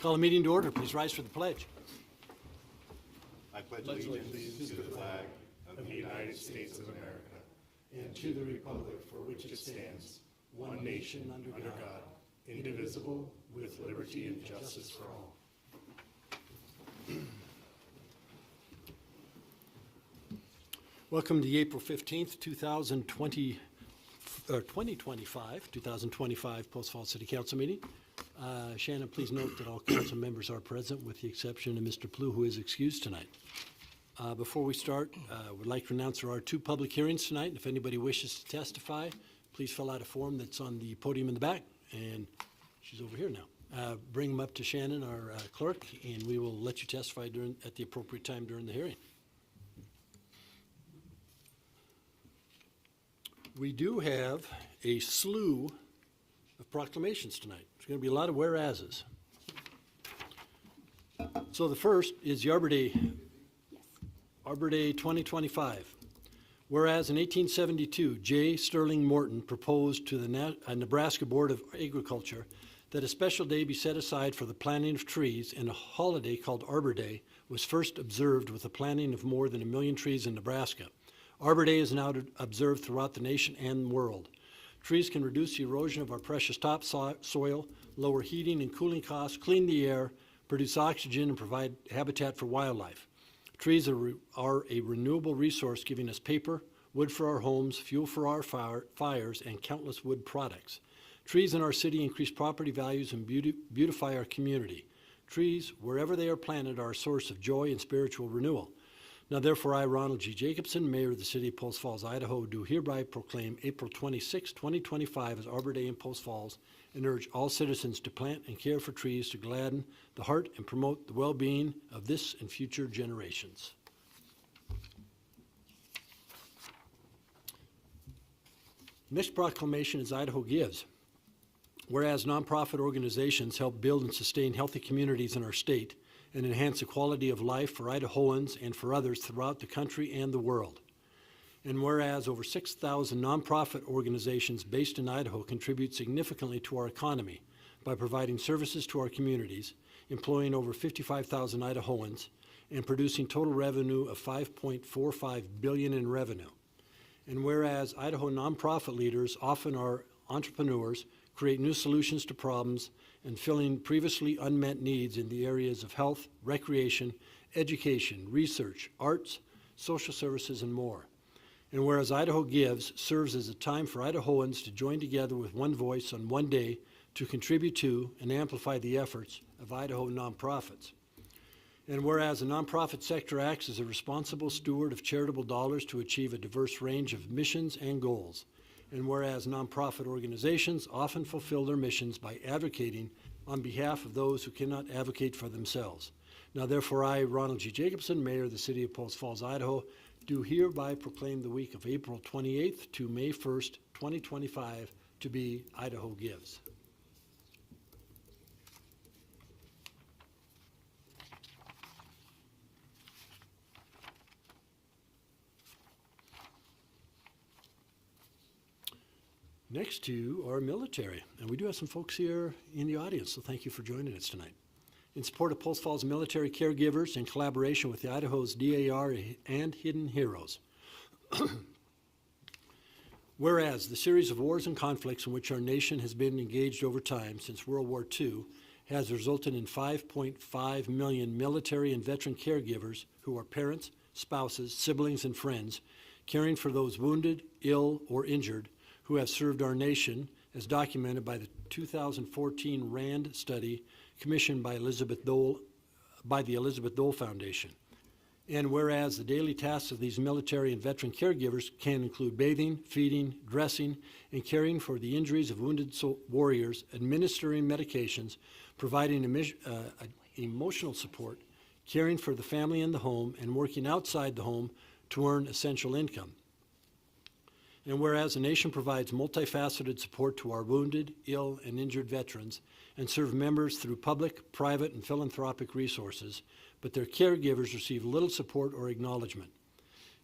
Call a meeting to order. Please rise for the pledge. I pledge allegiance to the flag of the United States of America and to the republic for which it stands, one nation under God, indivisible, with liberty and justice for all. Welcome to the April 15th, 2025 Post Falls City Council meeting. Shannon, please note that all council members are present with the exception of Mr. Plew, who is excused tonight. Before we start, I would like to announce there are two public hearings tonight. And if anybody wishes to testify, please fill out a form that's on the podium in the back. And she's over here now. Bring them up to Shannon, our clerk, and we will let you testify at the appropriate time during the hearing. We do have a slew of proclamations tonight. There's going to be a lot of whereases. So the first is the Arbor Day 2025. Whereas in 1872, J. Sterling Morton proposed to the Nebraska Board of Agriculture that a special day be set aside for the planting of trees, and a holiday called Arbor Day was first observed with the planting of more than 1 million trees in Nebraska. Arbor Day is now observed throughout the nation and world. Trees can reduce the erosion of our precious topsoil, lower heating and cooling costs, clean the air, produce oxygen, and provide habitat for wildlife. Trees are a renewable resource, giving us paper, wood for our homes, fuel for our fires, and countless wood products. Trees in our city increase property values and beautify our community. Trees, wherever they are planted, are a source of joy and spiritual renewal. Now, therefore, I, Ronald G. Jacobson, Mayor of the City of Post Falls, Idaho, do hereby proclaim April 26, 2025 as Arbor Day in Post Falls, and urge all citizens to plant and care for trees to gladden the heart and promote the well-being of this and future generations. Next proclamation is Idaho Gives. Whereas nonprofit organizations help build and sustain healthy communities in our state, and enhance the quality of life for Idahoans and for others throughout the country and the world. And whereas over 6,000 nonprofit organizations based in Idaho contribute significantly to our economy by providing services to our communities, employing over 55,000 Idahoans, and producing total revenue of $5.45 billion in revenue. And whereas Idaho nonprofit leaders often are entrepreneurs, create new solutions to problems, and filling previously unmet needs in the areas of health, recreation, education, research, arts, social services, and more. And whereas Idaho Gives serves as a time for Idahoans to join together with one voice on one day to contribute to and amplify the efforts of Idaho nonprofits. And whereas the nonprofit sector acts as a responsible steward of charitable dollars to achieve a diverse range of missions and goals. And whereas nonprofit organizations often fulfill their missions by advocating on behalf of those who cannot advocate for themselves. Now, therefore, I, Ronald G. Jacobson, Mayor of the City of Post Falls, Idaho, do hereby proclaim the week of April 28th to May 1st, 2025 to be Idaho Gives. Next to our military, and we do have some folks here in the audience, so thank you for joining us tonight. In support of Post Falls military caregivers in collaboration with the Idaho's DAR and Hidden Heroes. Whereas the series of wars and conflicts in which our nation has been engaged over time since World War II has resulted in 5.5 million military and veteran caregivers who are parents, spouses, siblings, and friends, caring for those wounded, ill, or injured who have served our nation, as documented by the 2014 RAND study commissioned by the Elizabeth Dole Foundation. And whereas the daily tasks of these military and veteran caregivers can include bathing, feeding, dressing, and caring for the injuries of wounded warriors, administering medications, providing emotional support, caring for the family in the home, and working outside the home to earn essential income. And whereas the nation provides multifaceted support to our wounded, ill, and injured veterans and serve members through public, private, and philanthropic resources, but their caregivers receive little support or acknowledgement.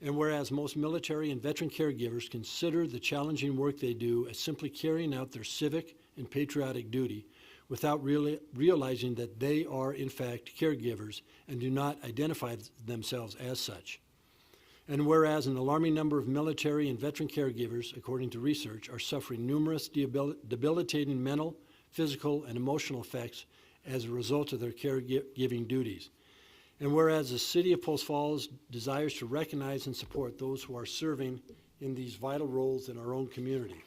And whereas most military and veteran caregivers consider the challenging work they do as simply carrying out their civic and patriotic duty, without realizing that they are, in fact, caregivers and do not identify themselves as such. And whereas an alarming number of military and veteran caregivers, according to research, are suffering numerous debilitating mental, physical, and emotional effects as a result of their caregiving duties. And whereas the City of Post Falls desires to recognize and support those who are serving in these vital roles in our own community.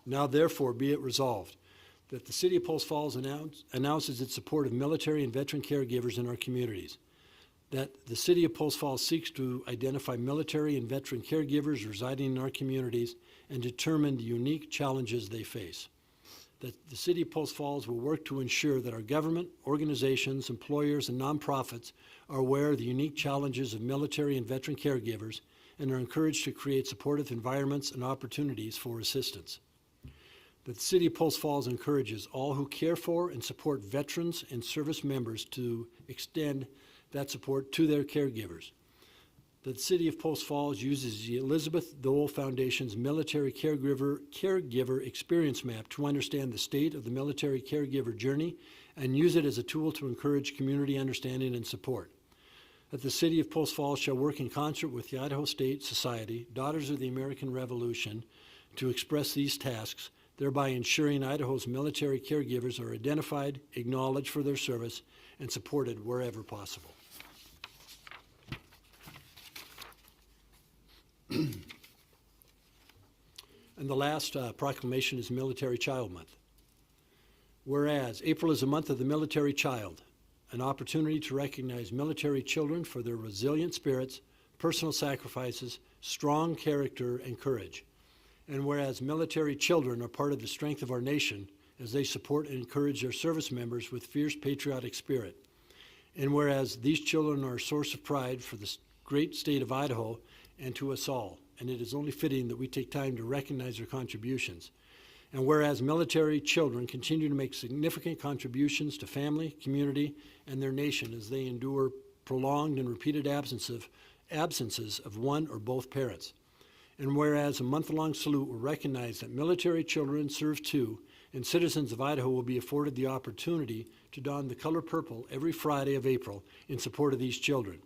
Now therefore be it resolved that the City of Post Falls announces its support of military and veteran caregivers in our communities. That the City of Post Falls seeks to identify military and veteran caregivers residing in our communities and determine the unique challenges they face. That the City of Post Falls will work to ensure that our government, organizations, employers, and nonprofits are aware of the unique challenges of military and veteran caregivers and are encouraged to create supportive environments and opportunities for assistance. That the City of Post Falls encourages all who care for and support veterans and service members to extend that support to their caregivers. The City of Post Falls uses the Elizabeth Dole Foundation's Military Caregiver Experience Map to understand the state of the military caregiver journey and use it as a tool to encourage community understanding and support. That the City of Post Falls shall work in concert with the Idaho State Society, Daughters of the American Revolution, to express these tasks, thereby ensuring Idaho's military caregivers are identified, acknowledged for their service, and supported wherever possible. And the last proclamation is Military Child Month. Whereas April is a month of the military child, an opportunity to recognize military children for their resilient spirits, personal sacrifices, strong character, and courage. And whereas military children are part of the strength of our nation as they support and encourage their service members with fierce patriotic spirit. And whereas these children are a source of pride for the great state of Idaho and to us all, and it is only fitting that we take time to recognize their contributions. And whereas military children continue to make significant contributions to family, community, and their nation as they endure prolonged and repeated absences of one or both parents. And whereas a month-long salute will recognize that military children serve too, and citizens of Idaho will be afforded the opportunity to don the color purple every Friday of April in support of these children.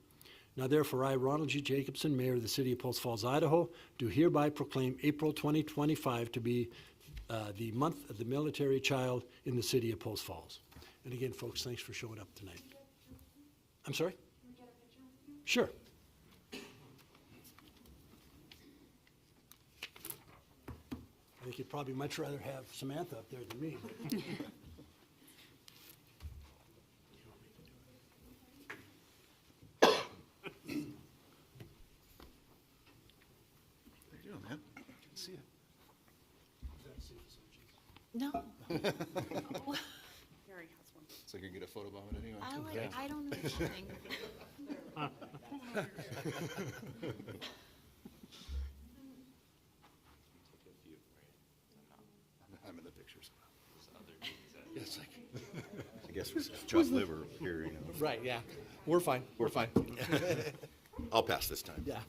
Now therefore, I, Ronald G. Jacobson, Mayor of the City of Post Falls, Idaho, do hereby proclaim April 2025 to be the month of the military child in the City of Post Falls. And again, folks, thanks for showing up tonight. I'm sorry? Can we get a picture with you? Sure. I think you'd probably much rather have Samantha up there than me. See it. No. Harry has one. So you can get a photo bomb it anyway. I don't know anything. I'm in the pictures. Yes, I guess it's chopped liver here, you know. right, yeah. We're fine. We're fine. I'll pass this time. Yeah.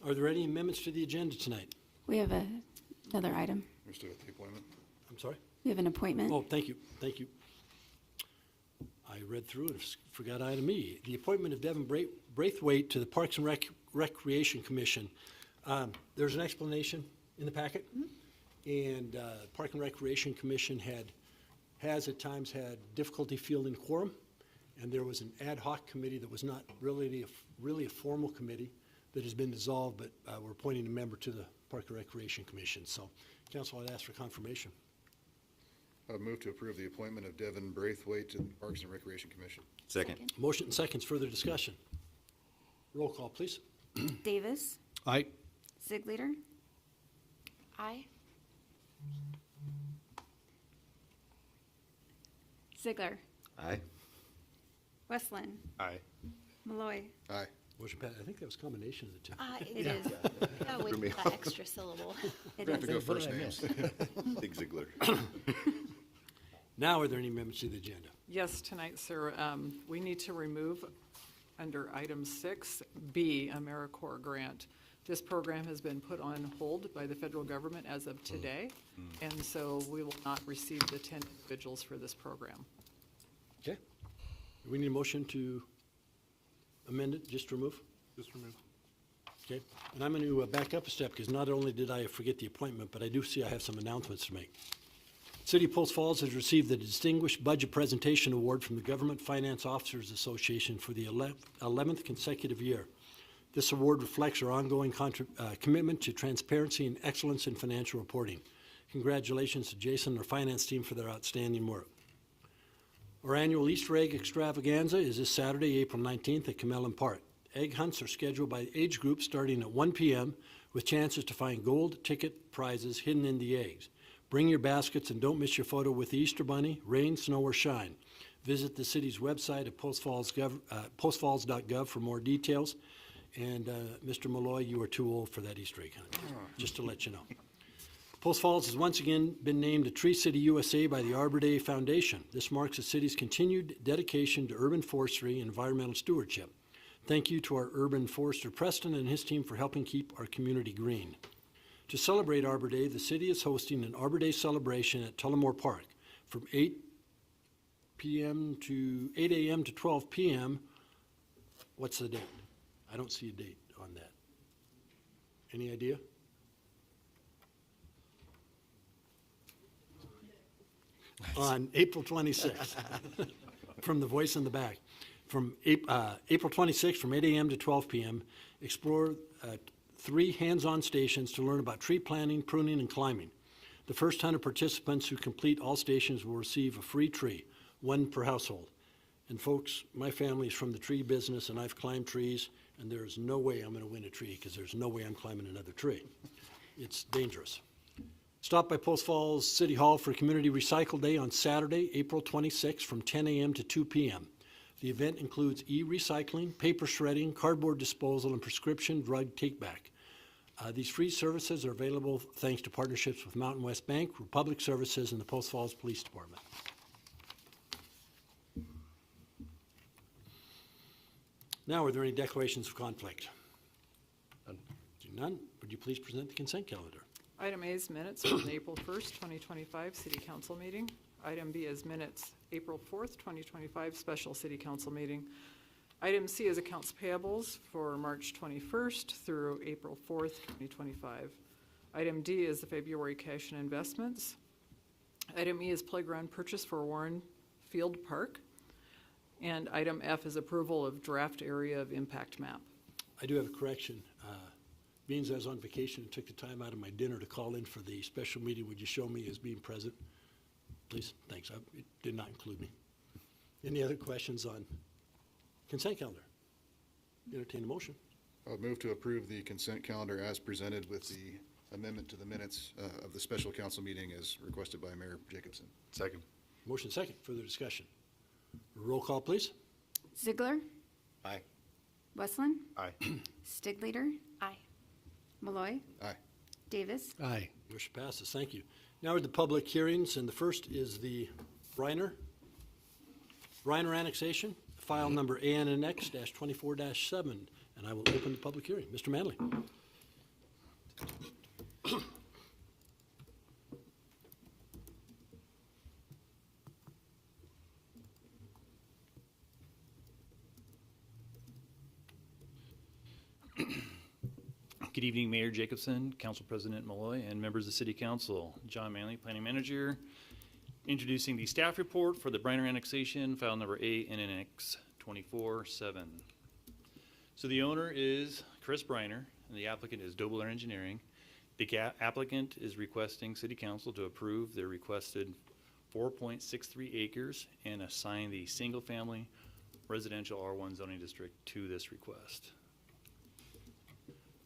Are there any amendments to the agenda tonight? We have another item. We're still at the appointment. I'm sorry? We have an appointment. Oh, thank you, thank you. I read through it, forgot item E. The appointment of Devon Braithwaite to the Parks and Recreation Commission. There's an explanation in the packet. And Park and Recreation Commission has at times had difficulty fielding quorum. And there was an ad hoc committee that was not really a formal committee that has been dissolved, but we're appointing a member to the Park and Recreation Commission. So, Council, I'd ask for confirmation. I would move to approve the appointment of Devon Braithwaite to the Parks and Recreation Commission. Second. Motion and seconds, further discussion. Roll call, please. Davis. Aye. Ziegler. Aye. Ziegler. Aye. Westland. Aye. Malloy. Aye. Motion passed. I think that was a combination of the two. It is. Gotta wait for that extra syllable. It We have to is. go first names. Big Ziegler. Now, are there any amendments to the agenda? Yes, tonight, sir, we need to remove under item 6B, AmeriCorps grant. This program has been put on hold by the federal government as of today, and so we will not receive the 10 individuals for this program. Okay. Do we need a motion to amend it, just remove? Just remove. Okay. And I'm going to back up a step, because not only did I forget the appointment, but I do see I have some announcements to make. City of Post Falls has received the Distinguished Budget Presentation Award from the Government Finance Officers Association for the 11th consecutive year. This award reflects our ongoing commitment to transparency and excellence in financial reporting. Congratulations to Jason and our finance team for their outstanding work. Our annual Easter egg extravaganza is this Saturday, April 19th at Camellan Park. Egg hunts are scheduled by age group starting at 1 p.m. with chances to find gold ticket prizes hidden in the eggs. Bring your baskets and don't miss your photo with the Easter Bunny, rain, snow, or shine. Visit the city's website at postfalls.gov for more details. And Mr. Malloy, you are too old for that Easter egg hunt, just to let you know. Post Falls has once again been named a Tree City USA by the Arbor Day Foundation. This marks the city's continued dedication to urban forestry and environmental stewardship. Thank you to our urban forester Preston and his team for helping keep our community green. To celebrate Arbor Day, the city is hosting an Arbor Day celebration at Tullamore Park from 8 a.m. to 12 p.m. What's the date? I don't see a date on that. Any idea? On April 26th, from the voice in the back. From April 26th, from 8 a.m. to 12 p.m., explore 3 hands-on stations to learn about tree planting, pruning, and climbing. The first 100 participants who complete all stations will receive a free tree, 1 per household. And folks, my family is from the tree business, and I've climbed trees, and there's no way I'm going to win a tree, because there's no way I'm climbing another tree. It's dangerous. Stop by Post Falls City Hall for Community Recycle Day on Saturday, April 26th from 10 a.m. to 2 p.m. The event includes e-recycling, paper shredding, cardboard disposal, and prescription drug take-back. These free services are available thanks to partnerships with Mountain West Bank, Republic Services, and the Post Falls Police Department. Now, are there any declarations of conflict? None. Would you please present the consent calendar? Item A is minutes from the April 1st, 2025 City Council meeting. Item B is minutes, April 4th, 2025 Special City Council meeting. Item C is accounts payables for March 21st through April 4th, 2025. Item D is the February cash and investments. Item E is playground purchase for Warren Field Park. And item F is approval of draft area of impact map. I do have a correction. Being as I was on vacation and took the time out of my dinner to call in for the special meeting, would you show me as being present? Please, thanks. It did not include me. Any other questions on consent calendar? Entertain a motion. I'll move to approve the consent calendar as presented with the amendment to the minutes of the special council meeting as requested by Mayor Jacobson. Second. Motion second. Further discussion. Roll call, please. Ziegler, Aye. Westland, Aye. Stigleader, Aye. Malloy, Aye. Davis, Aye. Motion passes. Thank you. Now are the public hearings, and the first is the Briner annexation, file number ANNX-24-7, and I will open the public hearing. Mr. Manley. Good evening, Mayor Jacobson, Council President Malloy, and members of the City Council. John Manley, Planning Manager, introducing the staff report for the Briner annexation, file number ANNX 24-7. So the owner is Chris Briner, and the applicant is Dobler Engineering. The applicant is requesting City Council to approve their requested 4.63 acres and assign the single-family residential R1 zoning district to this request.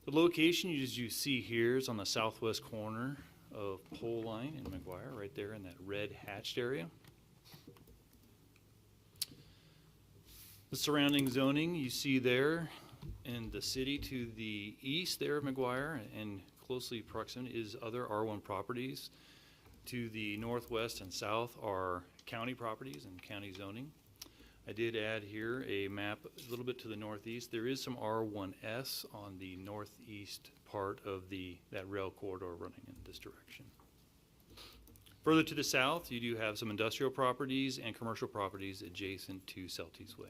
The location you see here is on the southwest corner of Pole Line and McGuire, right there in that red hatched area. The surrounding zoning you see there In the city to the east there of McGuire and closely proximate is other R1 properties. To the northwest and south are county properties and county zoning. I did add here a map a little bit to the northeast. There is some R1S on the northeast part of that rail corridor running in this direction. Further to the south, you do have some industrial properties and commercial properties adjacent to Celti's Way.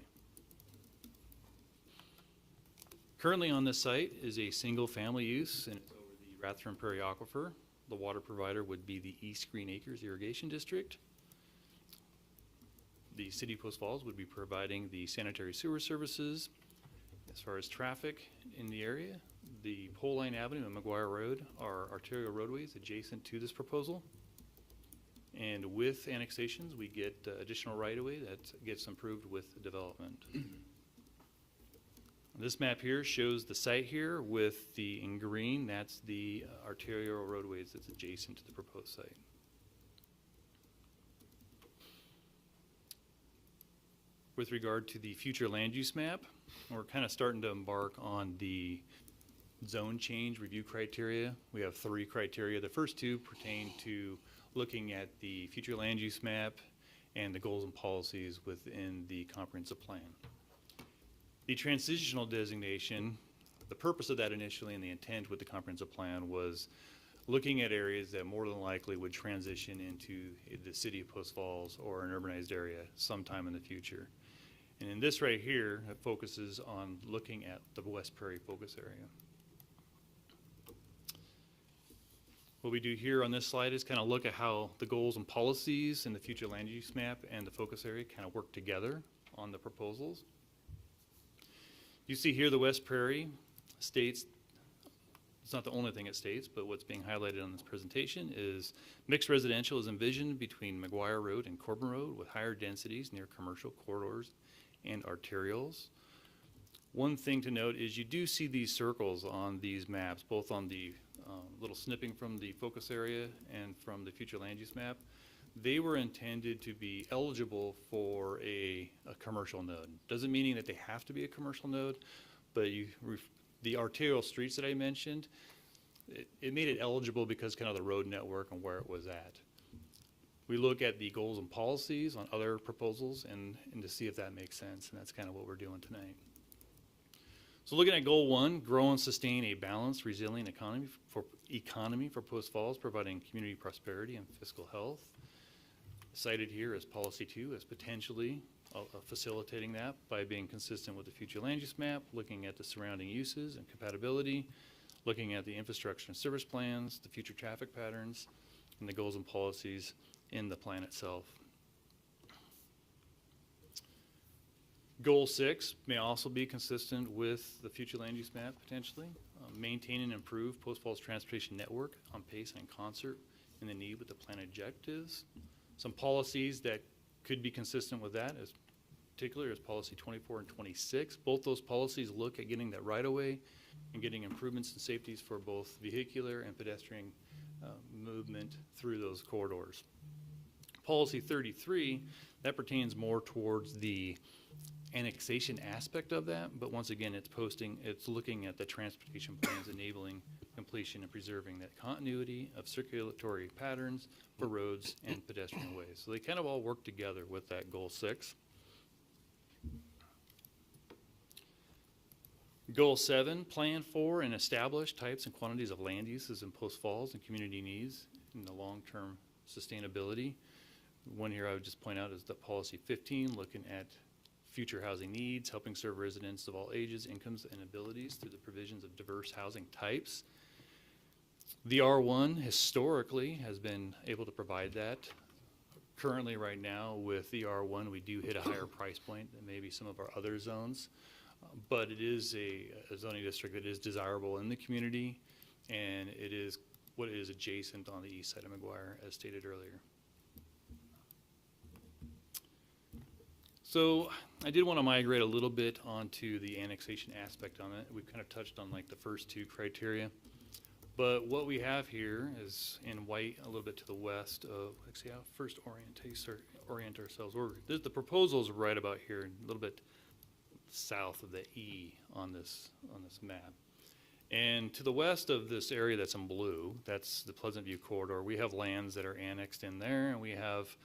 Currently on this site is a single family use and it's over the Rathdrum Prairie Aquifer. The water provider would be the East Green Acres Irrigation District. The city of Post Falls would be providing the sanitary sewer services. As far as traffic in the area, the Pole Line Avenue and McGuire Road are arterial roadways adjacent to this proposal. And with annexations, we get additional right-of-way that gets improved with development. This map here shows the site here with the in green, that's the arterial roadways that's adjacent to the proposed site. With regard to the future land use map, we're kind of starting to embark on the zone change review criteria. We have 3 criteria. The first 2 pertain to looking at the future land use map and the goals and policies within the comprehensive plan. The transitional designation, the purpose of that initially and the intent with the comprehensive plan was looking at areas that more than likely would transition into the city of Post Falls or an urbanized area sometime in the future. And in this right here, it focuses on looking at the West Prairie focus area. What we do here on this slide is kind of look at how the goals and policies in the future land use map and the focus area kind of work together on the proposals. You see here the West Prairie states, it's not the only thing it states, but what's being highlighted on this presentation is mixed residential is envisioned between McGuire Road and Corbin Road with higher densities near commercial corridors and arterials. One thing to note is you do see these circles on these maps, both on the little snipping from the focus area and from the future land use map. They were intended to be eligible for a commercial node. Doesn't mean that they have to be a commercial node, but the arterial streets that I mentioned, it made it eligible because kind of the road network and where it was at. We look at the goals and policies on other proposals and to see if that makes sense, and that's kind of what we're doing tonight. So looking at goal 1, grow and sustain a balanced, resilient economy for Post Falls, providing community prosperity and fiscal health. Cited here as policy 2 as potentially facilitating that by being consistent with the future land use map, looking at the surrounding uses and compatibility, looking at the infrastructure and service plans, the future traffic patterns, and the goals and policies in the plan itself. Goal 6 may also be consistent with the future land use map potentially. Maintain and improve Post Falls transportation network on pace and in concert in the need with the plan objectives. Some policies that could be consistent with that, as particularly as policy 24 and 26. Both those policies look at getting that right of way and getting improvements and safeties for both vehicular and pedestrian movement through those corridors. Policy 33, that pertains more towards the annexation aspect of that, but once again, it's looking at the transportation plans enabling completion and preserving that continuity of circulatory patterns for roads and pedestrian ways. So they kind of all work together with that goal 6. Goal 7, plan for and establish types and quantities of land uses in Post Falls and community needs in the long-term sustainability. One here I would just point out is the policy 15, looking at future housing needs, helping serve residents of all ages, incomes, and abilities through the provisions of diverse housing types. The R1 historically has been able to provide that. Currently right now with the R1, we do hit a higher price point than maybe some of our other zones, but it is a zoning district that is desirable in the community, and it is what is adjacent on the east side of McGuire, as stated earlier. So I did want to migrate a little bit onto the annexation aspect on it. We've kind of touched on like the first 2 criteria, but what we have here is in white a little bit to the west of, let's see how first orient ourselves. The proposal's right about here, a little bit south of the E on this map. And to the west of this area that's in blue, that's the Pleasant View corridor, we have lands that are annexed in there, and we have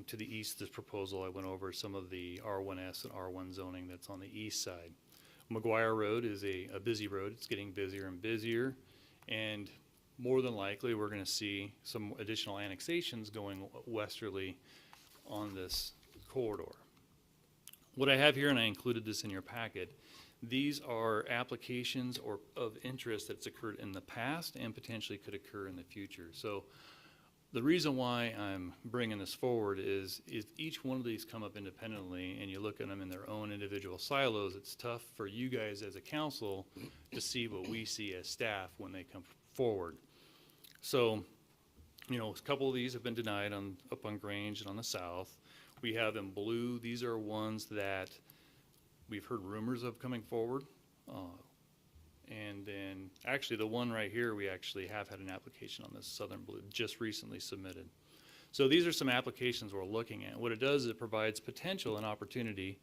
to the east, this proposal, I went over some of the R1S and R1 zoning that's on the east side. McGuire Road is a busy road. It's getting busier and busier, and more than likely, we're going to see some additional annexations going westerly on this corridor. What I have here, and I included this in your packet, these are applications or of interest that's occurred in the past and potentially could occur in the future. So the reason why I'm bringing this forward is each one of these come up independently and you look at them in their own individual silos, it's tough for you guys as a council to see what we see as staff when they come forward. So, you know, a couple of these have been denied up on Grange and on the south. We have in blue, these are ones that we've heard rumors of coming forward. And then actually the one right here, we actually have had an application on this southern blue just recently submitted. So these are some applications we're looking at. What it does is it provides potential and opportunity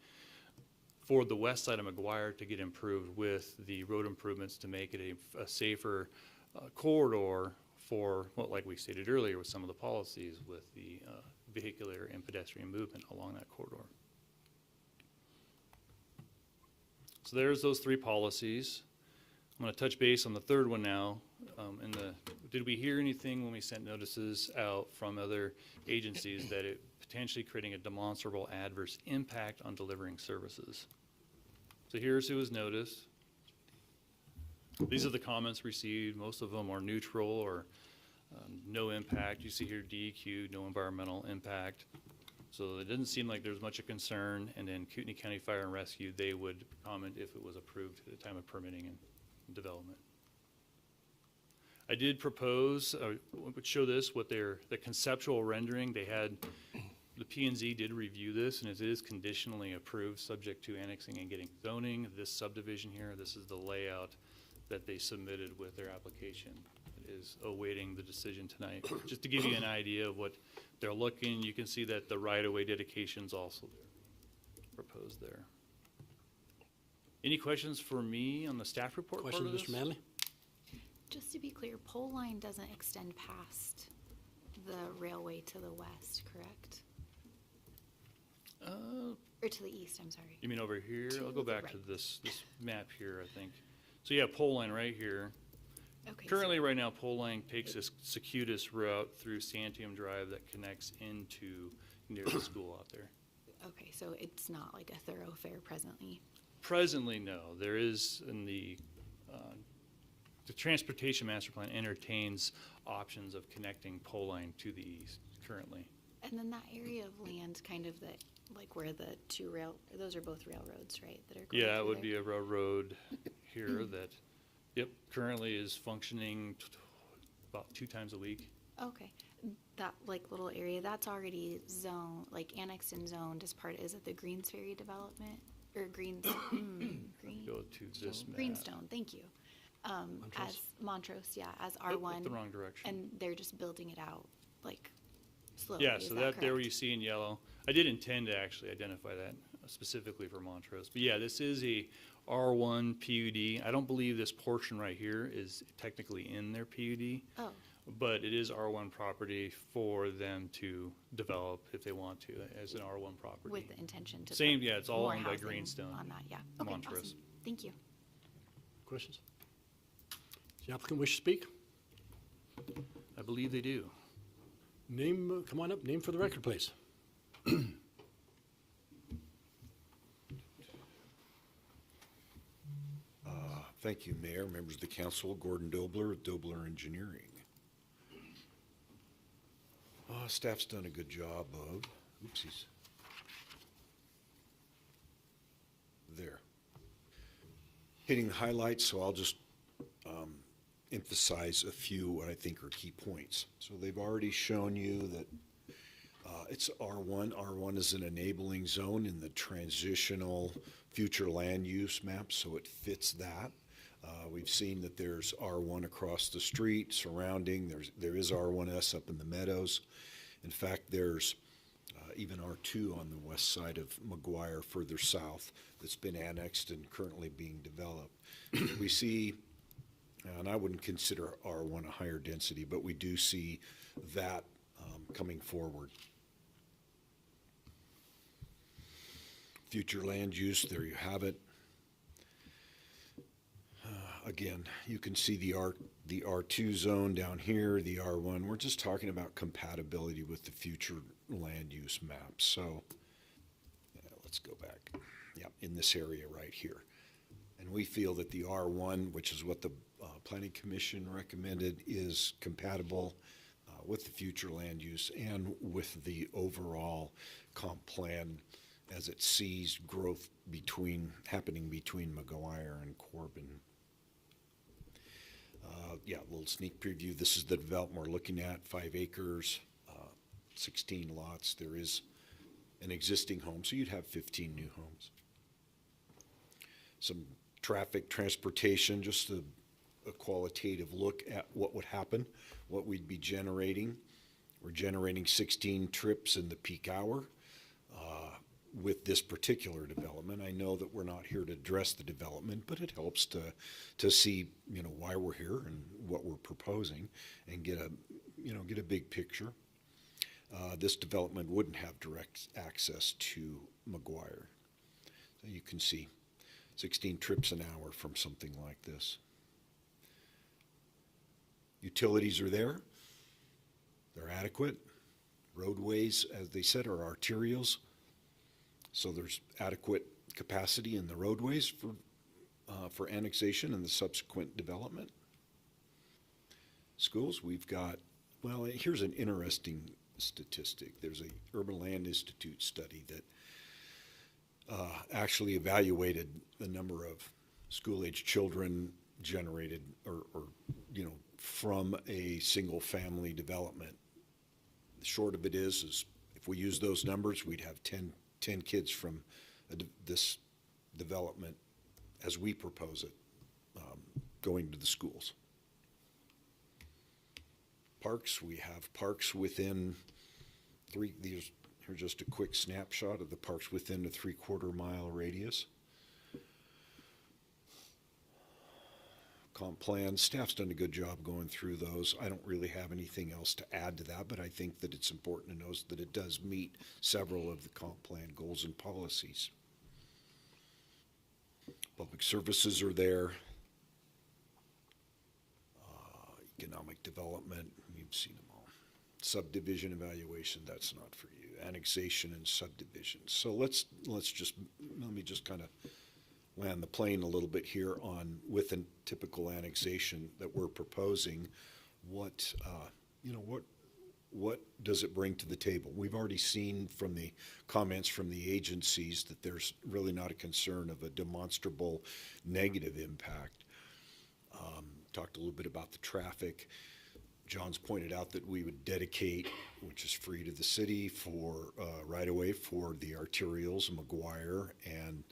for the west side of McGuire to get improved with the road improvements to make it a safer corridor for, well, like we stated earlier with some of the policies with the vehicular and pedestrian movement along that corridor. So there's those three policies. I'm going to touch base on the third one now. Did we hear anything when we sent notices out from other agencies that it potentially creating a demonstrable adverse impact on delivering services? So here's who was noticed. These are the comments received. Most of them are neutral or no impact. You see here DEQ, no environmental impact. So it doesn't seem like there's much of concern. And then Kootenai County Fire and Rescue, they would comment if it was approved at the time of permitting and development. I did propose, would show this, what the conceptual rendering they had. The P&Z did review this, and it is conditionally approved, subject to annexing and getting zoning. This subdivision here, this is the layout that they submitted with their application. It is awaiting the decision tonight. Just to give you an idea of what they're looking, you can see that the right-of-way dedication's also there, proposed there. Any questions for me on the staff report part Question, of this? Mr. Manley? Just to be clear, pole line doesn't extend past the railway to the west, correct? Or to the east, I'm sorry. You mean over here? To I'll go the back to right. this map here, I think. So yeah, pole line right here. Okay. Currently, right now, pole line takes this circuitous route through Santiam Drive that connects into near the school out there. Okay, so it's not like a thoroughfare presently. Presently, no. There is in the Transportation Master Plan entertains options of connecting pole line to the east currently. And then that area of land, kind of that, like where the those are both railroads, right? That are going Yeah, it through would there? be a railroad here that, yep, currently is functioning about 2 times a week. Okay, that like little area, that's already zoned, like annexed and zoned as part, is it the Greens Ferry development? Or Greens, Go to this map. Greenstone, thank you. As Montrose, yeah, as Nope, R1. the wrong direction. And they're just building it out, like, slowly, Yeah, is so that that there where you correct? see in yellow, I did intend to actually identify that specifically for Montrose. But yeah, this is a R1 PUD. I don't believe this portion right here is technically in their PUD, Oh, but it is R1 property for them to develop if they want to as an R1 property. with the intention to. Same, put yeah, it's all more owned by housing Greenstone. On that, yeah. Okay, Montrose. awesome. Thank you. Questions? Does the applicant wish to speak? I believe they do. Name, come on up, name for the record, please. Thank you, Mayor, members of the council. Gordon Dobler with Dobler Engineering. Staff's done a good job of, oopsies. There. Hitting the highlights, so I'll just emphasize a few what I think are key points. So they've already shown you that it's R1. R1 is an enabling zone in the transitional future land use map, so it fits that. We've seen that there's R1 across the street surrounding. There is R1S up in the meadows. In fact, there's even R2 on the west side of McGuire further south that's been annexed and currently being developed. We see, and I wouldn't consider R1 a higher density, but we do see that coming forward. Future land use, there you have it. Again, you can see the R2 zone down here, the R1. We're just talking about compatibility with the future land use map. So let's go back. Yeah, in this area right here. And we feel that the R1, which is what the Planning Commission recommended, is compatible with the future land use and with the overall comp plan as it sees growth happening between McGuire and Corbin. Yeah, a little sneak preview. This is the development we're looking at, 5 acres, 16 lots. There is an existing home, so you'd have 15 new homes. Some traffic, transportation, just a qualitative look at what would happen, what we'd be generating. We're generating 16 trips in the peak hour with this particular development. I know that we're not here to address the development, but it helps to see, why we're here and what we're proposing and get a big picture. This development wouldn't have direct access to McGuire. So you can see 16 trips an hour from something like this. Utilities are there. They're adequate. Roadways, as they said, are arterials. So there's adequate capacity in the roadways for annexation and the subsequent development. Schools, we've got, well, here's an interesting statistic. There's a Urban Land Institute study that actually evaluated the number of school-age children generated or from a single-family development. The short of it is if we use those numbers, we'd have 10 kids from this development as we propose it, going to the schools. Parks, we have parks within here's just a quick snapshot of the parks within a 3/4 mile radius. Comp plan, staff's done a good job going through those. I don't really have anything else to add to that, but I think that it's important to note that it does meet several of the comp plan goals and policies. Public services are there. Economic development, you've seen them all. Subdivision evaluation, that's not for you. Annexation and subdivision. So let me just kind of land the plane a little bit here on with a typical annexation that we're proposing. What does it bring to the table? We've already seen from the comments from the agencies that there's really not a concern of a demonstrable negative impact. Talked a little bit about the traffic. John's pointed out that we would dedicate, which is free to the city, for right-of-way for the arterials, McGuire, and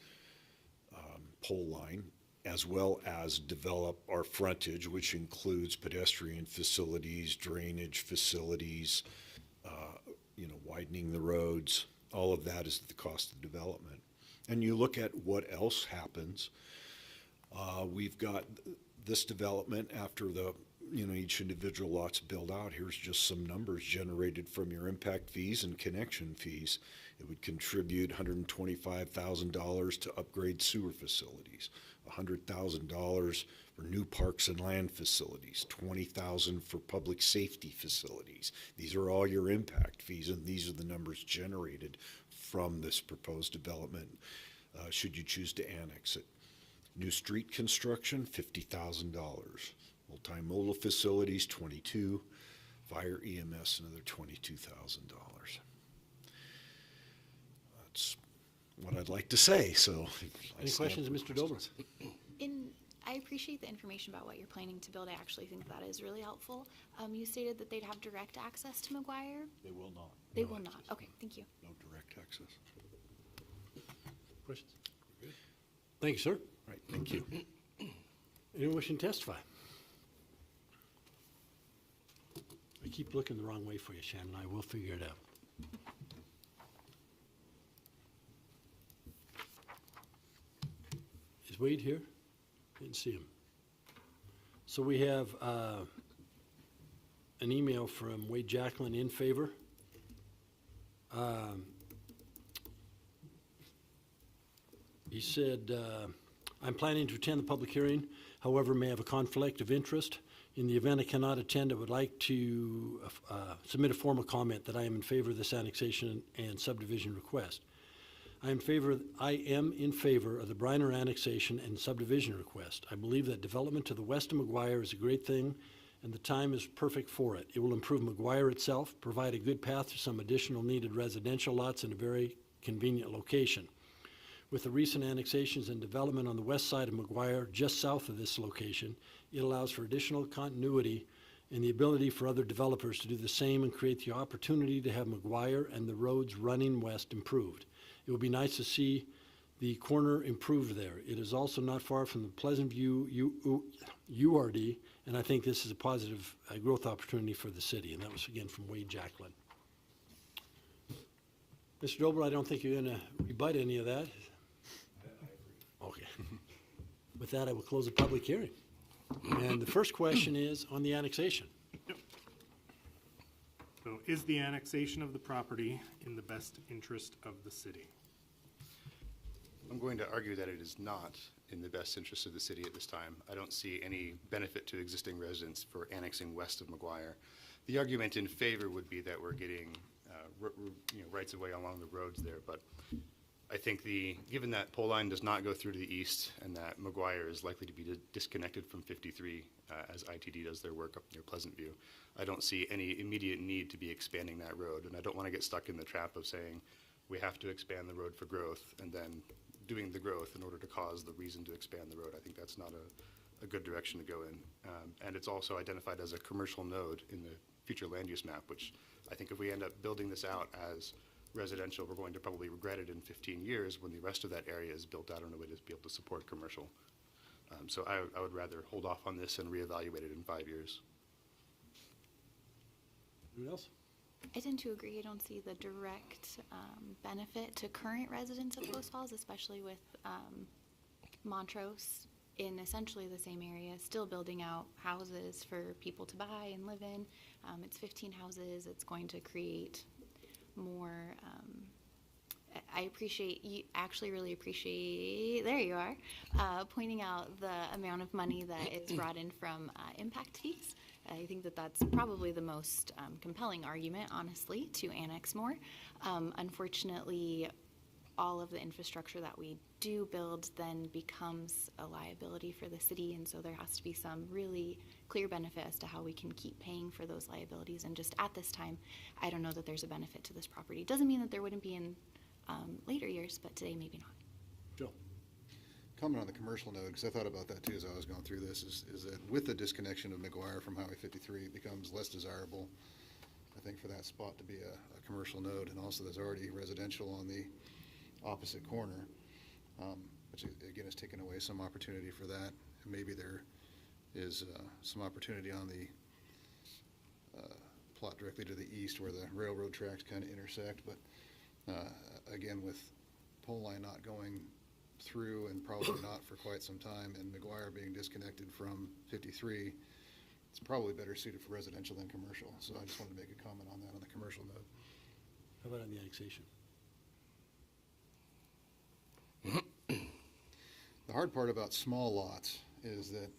pole line, as well as develop our frontage, which includes pedestrian facilities, drainage facilities, widening the roads. All of that is the cost of development. And you look at what else happens. We've got this development after each individual lot's built out. Here's just some numbers generated from your impact fees and connection fees. It would contribute $125,000 to upgrade sewer facilities, $100,000 for new parks and land facilities, $20,000 for public safety facilities. These are all your impact fees, and these are the numbers generated from this proposed development, should you choose to annex it. New street construction, $50,000. Multimodal facilities, $22,000. Fire EMS, another $22,000. That's what I'd like to say, so. Any questions, Mr. Dober? I appreciate the information about what you're planning to build. I actually think that is really helpful. You stated that they'd have direct access to McGuire. They will not. They will not. Okay, thank you. No direct access. Questions? Thank you, sir. Right, thank you. Anyone wishing to testify? I keep looking the wrong way for you, Shannon. I will figure it out. Is Wade here? Didn't see him. So we have an email from Wade Jacqueline in favor. He said, I'm planning to attend the public hearing, however, may have a conflict of interest. In the event I cannot attend, I would like to submit a formal comment that I am in favor of this annexation and subdivision request. I am in favor of the Briner annexation and subdivision request. I believe that development to the west of McGuire is a great thing, and the time is perfect for it. It will improve McGuire itself, provide a good path to some additional needed residential lots in a very convenient location. With the recent annexations and development on the west side of McGuire, just south of this location, it allows for additional continuity and the ability for other developers to do the same and create the opportunity to have McGuire and the roads running west improved. It would be nice to see the corner improved there. It is also not far from the Pleasant View URD, and I think this is a positive growth opportunity for the city. And that was again from Wade Jacqueline. Mr. Dober, I don't think you're going to rebut any of that. Okay. With that, I will close the public hearing. And the first question is on the annexation. Yep. So is the annexation of the property in the best interest of the city? I'm going to argue that it is not in the best interest of the city at this time. I don't see any benefit to existing residents for annexing west of McGuire. The argument in favor would be that we're getting rights of way along the roads there, but I think given that pole line does not go through to the east and that McGuire is likely to be disconnected from 53 as ITD does their work up near Pleasant View, I don't see any immediate need to be expanding that road, and I don't want to get stuck in the trap of saying we have to expand the road for growth and then doing the growth in order to cause the reason to expand the road. I think that's not a good direction to go in. And it's also identified as a commercial node in the future land use map, which I think if we end up building this out as residential, we're going to probably regret it in 15 years when the rest of that area is built out in a way to be able to support commercial. So I would rather hold off on this and reevaluate it in 5 years. Anyone else? I tend to agree. I don't see the direct benefit to current residents of Post Falls, especially with Montrose in essentially the same area, still building out houses for people to buy and live in. It's 15 houses. It's going to create more. I really appreciate, there you are, pointing out the amount of money that it's brought in from impact fees. I think that that's probably the most compelling argument, honestly, to annex more. Unfortunately, all of the infrastructure that we do build then becomes a liability for the city, and so there has to be some really clear benefit as to how we can keep paying for those liabilities. And just at this time, I don't know that there's a benefit to this property. Doesn't mean that there wouldn't be in later years, but today maybe not. Joe. Comment on the commercial node, because I thought about that too as I was going through this, is that with the disconnection of McGuire from Highway 53, it becomes less desirable, I think, for that spot to be a commercial node. And also there's already residential on the opposite corner, which again is taking away some opportunity for that. And maybe there is some opportunity on the plot directly to the east where the railroad tracks kind of intersect. But again, with pole line not going through and probably not for quite some time, and McGuire being disconnected from 53, it's probably better suited for residential than commercial. So I just wanted to make a comment on that on the commercial node. How about on the annexation? The hard part about small lots is that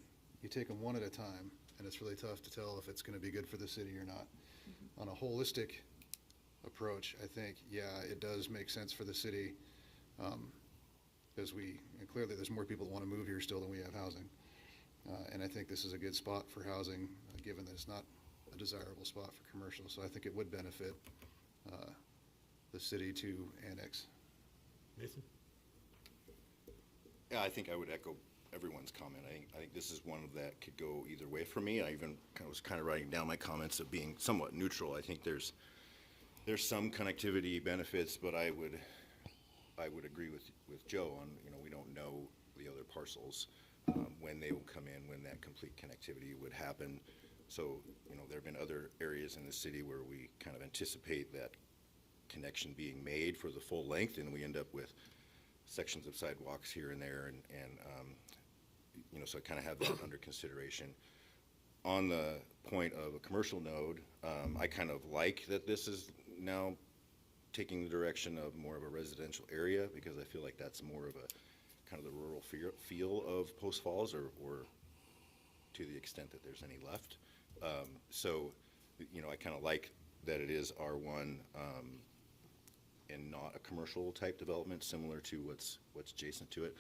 you take them one at a time, and it's really tough to tell if it's going to be good for the city or not. Mm-hmm. On a holistic approach, I think, yeah, it does make sense for the city, because clearly there's more people that want to move here still than we have housing. And I think this is a good spot for housing, given that it's not a desirable spot for commercial. So I think it would benefit the city to annex. Nathan? Yeah, I think I would echo everyone's comment. I think this is one that could go either way for me. I even was kind of writing down my comments of being somewhat neutral. I think there's some connectivity benefits, but I would agree with Joe on, we don't know the other parcels, when they will come in, when that complete connectivity would happen. So, there have been other areas in the city where we kind of anticipate that connection being made for the full length, and we end up with sections of sidewalks here and there, and so I kind of have that under consideration. On the point of a commercial node, I kind of like that this is now taking the direction of more of a residential area, because I feel like that's more of a kind of the rural feel of Post Falls, or to the extent that there's any left. So, I kind of like that it is R1 and not a commercial type development similar to what's adjacent to it.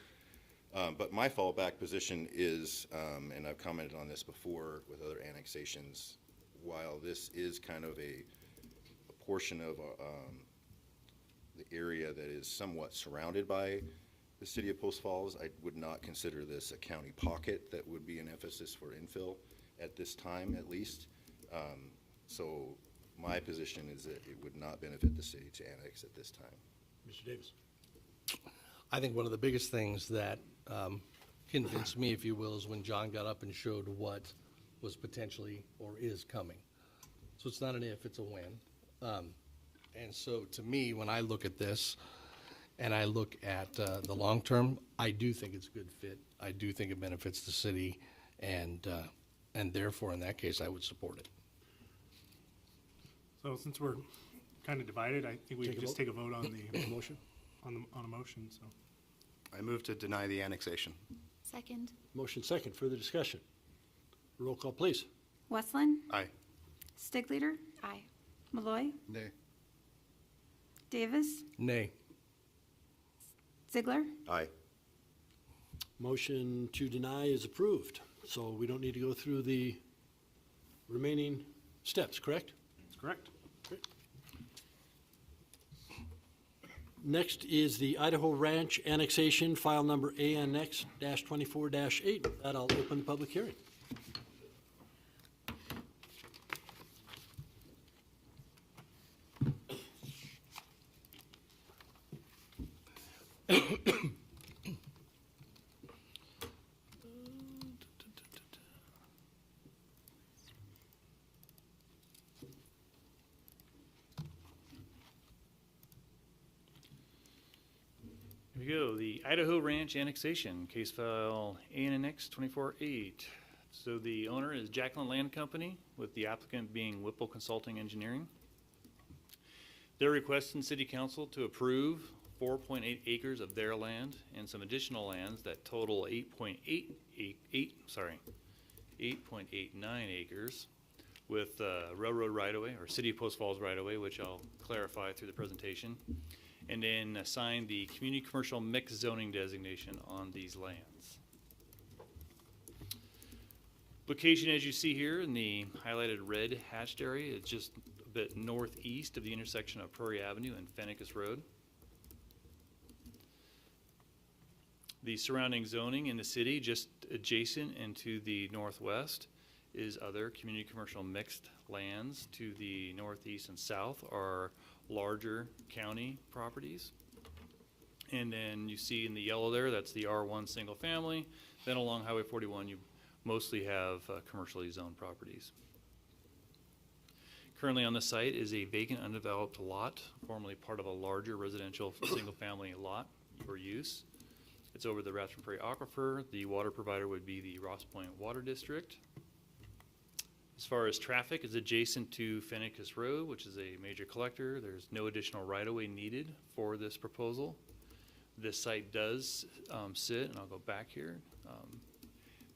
But my fallback position is, and I've commented on this before with other annexations, while this is kind of a portion of the area that is somewhat surrounded by the city of Post Falls, I would not consider this a county pocket that would be an emphasis for infill at this time, at least. So my position is that it would not benefit the city to annex at this time. Mr. Davis. I think one of the biggest things that convinced me, if you will, is when John got up and showed what was potentially or is coming. So it's not an if, it's a when. And so to me, when I look at this and I look at the long term, I do think it's a good fit. I do think it benefits the city, and therefore, in that case, I would support it. So since we're kind of divided, I think we Take a just vote. take a vote on the Motion. on a motion. So I move to deny the annexation. Second. Motion second. Further discussion. Roll call, please. Westland, Aye. Stigleader, Aye. Malloy, Nay. Davis, Nay. Ziegler, Aye. Motion to deny is approved, so we don't need to go through the remaining steps, correct? that's correct. Next is the Idaho Ranch Annexation, file number ANX-24-8. With that, I'll open the public hearing. Here we go, the Idaho Ranch Annexation, case file ANX 24-8. So the owner is Jacqueline Land Company, with the applicant being Whipple Consulting Engineering. They're requesting City Council to approve 4.8 acres of their land and some additional lands that total 8.89 acres with railroad right-of-way, or City of Post Falls right-of-way, which I'll clarify through the presentation, and then assign the community commercial mixed zoning designation on these lands. Location, as you see here in the highlighted red hatched area, is just a bit northeast of the intersection of Prairie Avenue and Fennicus Road. The surrounding zoning in the city, just adjacent and to the northwest, is other community commercial mixed lands. To the northeast and south are larger county properties. And then you see in the yellow there, that's the R1 single family. Then along Highway 41, you mostly have commercially zoned properties. Currently on the site is a vacant undeveloped lot, formerly part of a larger residential single family lot for use. It's over the Rathrum Prairie Aquifer. The water provider would be the Ross Point Water District. As far as traffic, it's adjacent to Fennicus Road, which is a major collector. There's no additional right-of-way needed for this proposal. This site does sit, and I'll go back here.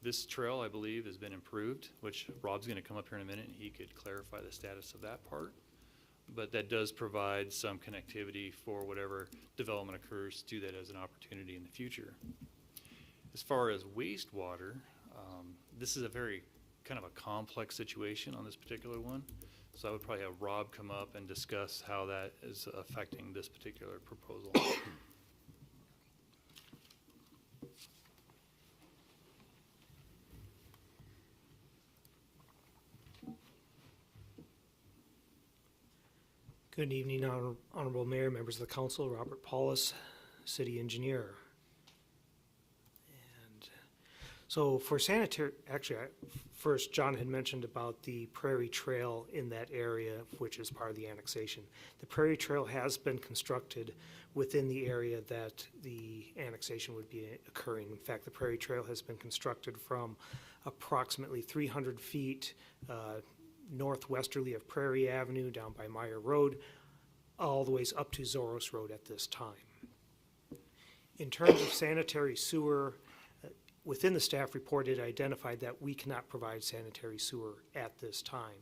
This trail, I believe, has been improved, which Rob's going to come up here in a minute, and he could clarify the status of that part. But that does provide some connectivity for whatever development occurs to that as an opportunity in the future. As far as wastewater, this is a very kind of a complex situation on this particular one. So I would probably have Rob come up and discuss how that is affecting this particular proposal. Good evening, Honorable Mayor, members of the council, Robert Paulus, City Engineer. And So for sanitary, actually, first, John had mentioned about the Prairie Trail in that area, which is part of the annexation. The Prairie Trail has been constructed within the area that the annexation would be occurring. In fact, the Prairie Trail has been constructed from approximately 300 feet northwesterly of Prairie Avenue down by Meyer Road, all the ways up to Zoros Road at this time. In terms of sanitary sewer, within the staff report, it identified that we cannot provide sanitary sewer at this time.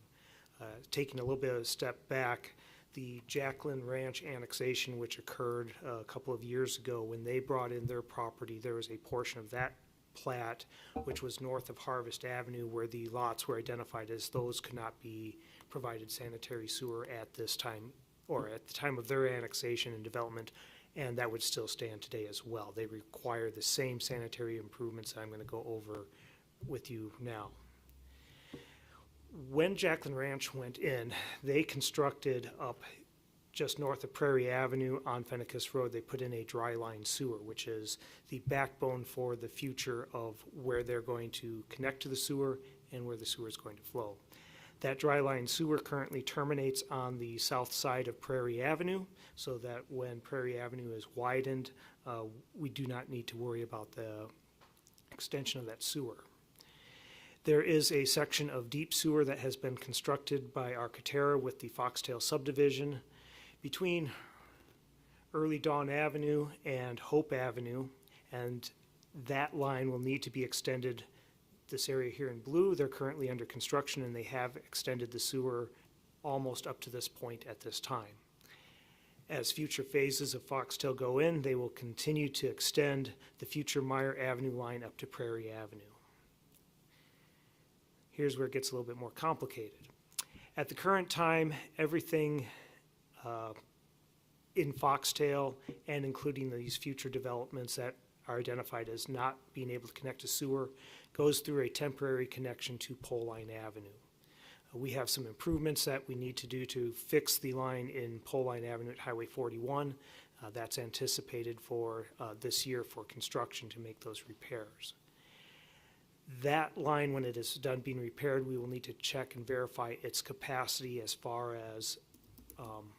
Taking a little bit of a step back, the Jacqueline Ranch annexation, which occurred a couple of years ago, when they brought in their property, there was a portion of that plat which was north of Harvest Avenue where the lots were identified as those could not be provided sanitary sewer at this time, or at the time of their annexation and development, and that would still stand today as well. They require the same sanitary improvements that I'm going to go over with you now. When Jacqueline Ranch went in, they constructed up just north of Prairie Avenue on Fennicus Road. They put in a dry line sewer, which is the backbone for the future of where they're going to connect to the sewer and where the sewer is going to flow. That dry line sewer currently terminates on the south side of Prairie Avenue, so that when Prairie Avenue is widened, we do not need to worry about the extension of that sewer. There is a section of deep sewer that has been constructed by Architera with the Foxtail subdivision between Early Dawn Avenue and Hope Avenue, and that line will need to be extended. This area here in blue, they're currently under construction, and they have extended the sewer almost up to this point at this time. As future phases of Foxtail go in, they will continue to extend the future Meyer Avenue line up to Prairie Avenue. Here's where it gets a little bit more complicated. At the current time, everything in Foxtail, and including these future developments that are identified as not being able to connect to sewer, goes through a temporary connection to Poleline Avenue. We have some improvements that we need to do to fix the line in Poleline Avenue at Highway 41. That's anticipated for this year for construction to make those repairs. That line, when it is done being repaired, we will need to check and verify its capacity as far as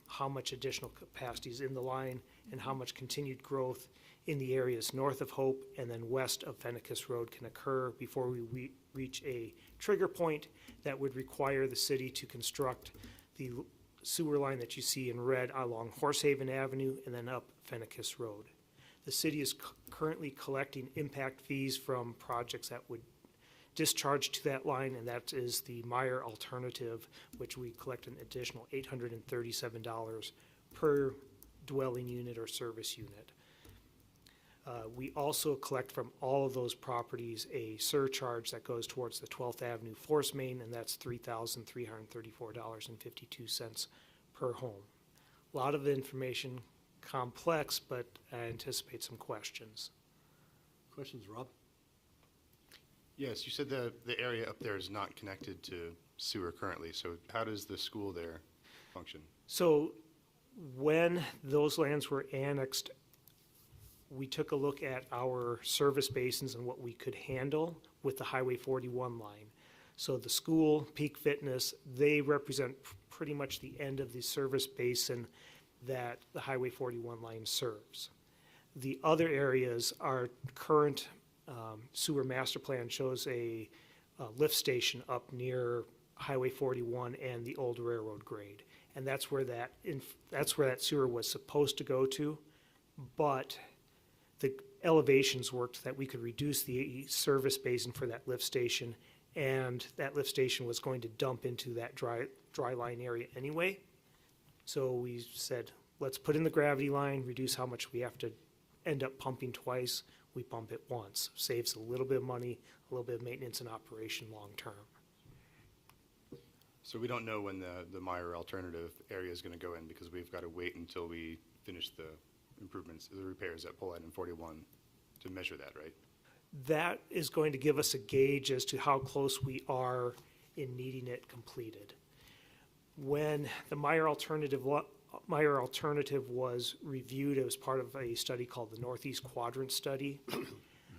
how much additional capacity is in the line and how much continued growth in the areas north of Hope and then west of Fennicus Road can occur before we reach a trigger point that would require the city to construct the sewer line that you see in red along Horsehaven Avenue and then up Fennicus Road. The city is currently collecting impact fees from projects that would discharge to that line, and that is the Meyer alternative, which we collect an additional $837 per dwelling unit or service unit. We also collect from all of those properties a surcharge that goes towards the 12th Avenue force main, and that's $3,334.52 per home. A lot of information, complex, but I anticipate some questions. Questions, Rob? Yes, you said the area up there is not connected to sewer currently, so how does the school there function? So when those lands were annexed, we took a look at our service basins and what we could handle with the Highway 41 line. So the school, Peak Fitness, they represent pretty much the end of the service basin that the Highway 41 line serves. The other areas, our current sewer master plan shows a lift station up near Highway 41 and the old railroad grade. And that's where that sewer was supposed to go to, but the elevations worked that we could reduce the service basin for that lift station, and that lift station was going to dump into that dry line area anyway. So we said, let's put in the gravity line, reduce how much we have to end up pumping twice. We pump it once. Saves a little bit of money, a little bit of maintenance and operation long term. So we don't know when the Meyer alternative area is going to go in because we've got to wait until we finish the improvements, the repairs at Poleline and 41 to measure that, right? That is going to give us a gauge as to how close we are in needing it completed. When the Meyer alternative was reviewed, it was part of a study called the Northeast Quadrant Study.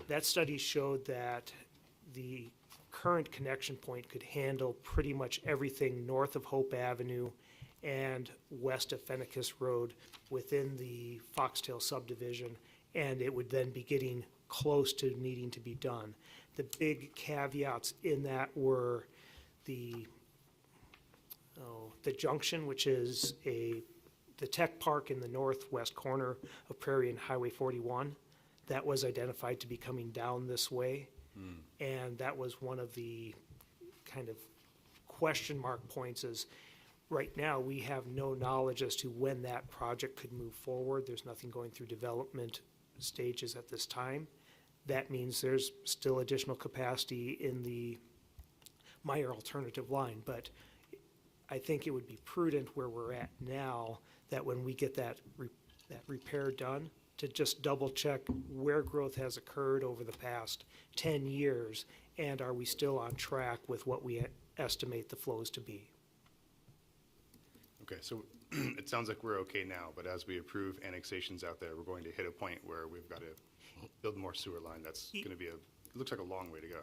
That study showed that the current connection point could handle pretty much everything north of Hope Avenue and west of Fennicus Road within the Foxtail subdivision, and it would then be getting close to needing to be done. The big caveats in that were the junction, which is the tech park in the northwest corner of Prairie and Highway 41. That was identified to be coming down this way. And that was one of the kind of question mark points is, right now, we have no knowledge as to when that project could move forward. There's nothing going through development stages at this time. That means there's still additional capacity in the Meyer alternative line, but I think it would be prudent where we're at now that when we get that repair done, to just double check where growth has occurred over the past 10 years, and are we still on track with what we estimate the flows to be. Okay, so it sounds like we're okay now, but as we approve annexations out there, we're going to hit a point where we've got to build more sewer line. That's going to be it looks like a long way to go.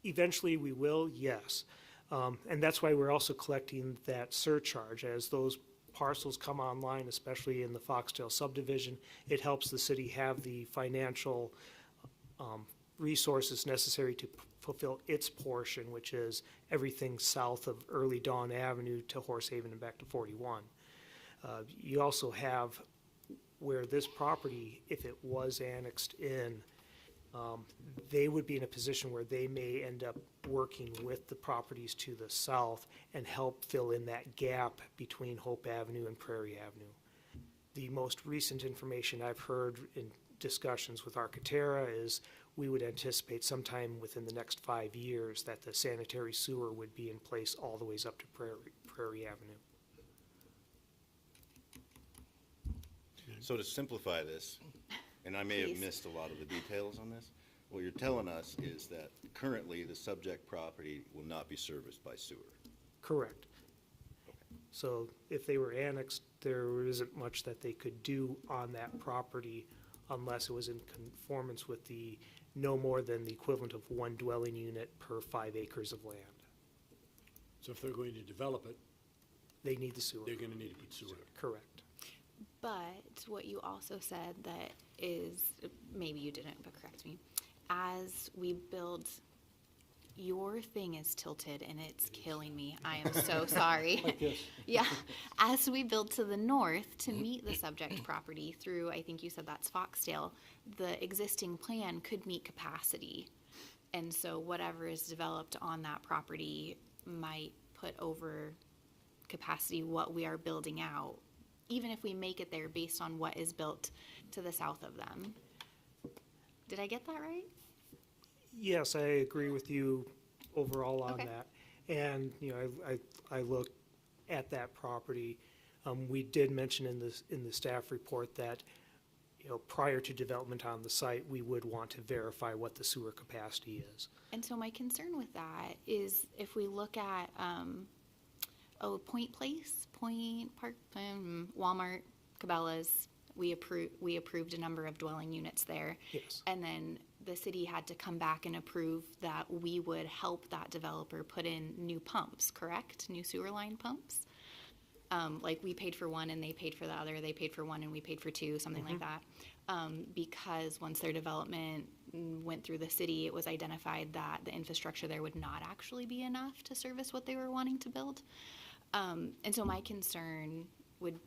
Eventually we will, yes. And that's why we're also collecting that surcharge as those parcels come online, especially in the Foxtail subdivision. It helps the city have the financial resources necessary to fulfill its portion, which is everything south of Early Dawn Avenue to Horsehaven and back to 41. You also have where this property, if it was annexed in, they would be in a position where they may end up working with the properties to the south and help fill in that gap between Hope Avenue and Prairie Avenue. The most recent information I've heard in discussions with Architera is we would anticipate sometime within the next 5 years that the sanitary sewer would be in place all the ways up to Prairie Avenue. So to simplify this, and I may have Please. missed a lot of the details on this, what you're telling us is that currently the subject property will not be serviced by sewer. Correct. So if they were annexed, there isn't much that they could do on that property unless it was in conformance with the no more than the equivalent of one dwelling unit per 5 acres of land. So if they're going to develop it, They need the sewer. they're going to need to put sewer. Correct. But what you also said that is, maybe you didn't, but correct me. As we build, your thing is tilted and it's killing me. I am so sorry. Like this. Yeah. As we build to the north to meet the subject property through, I think you said that's Foxtail, the existing plan could meet capacity. And so whatever is developed on that property might put over capacity what we are building out, even if we make it there based on what is built to the south of them. Did I get that right? Yes, I agree with you overall on Okay. that. And, you know, I looked at that property. We did mention in the staff report that, you know, prior to development on the site, we would want to verify what the sewer capacity is. And so my concern with that is if we look at, Point Place, Point Park, Walmart, Cabela's, we approved a number of dwelling units there. Yes. And then the city had to come back and approve that we would help that developer put in new pumps, correct? New sewer line pumps? Like we paid for one and they paid for the other, they paid for one and we paid for two, something like that. Because once their development went through the city, it was identified that the infrastructure there would not actually be enough to service what they were wanting to build. And so my concern would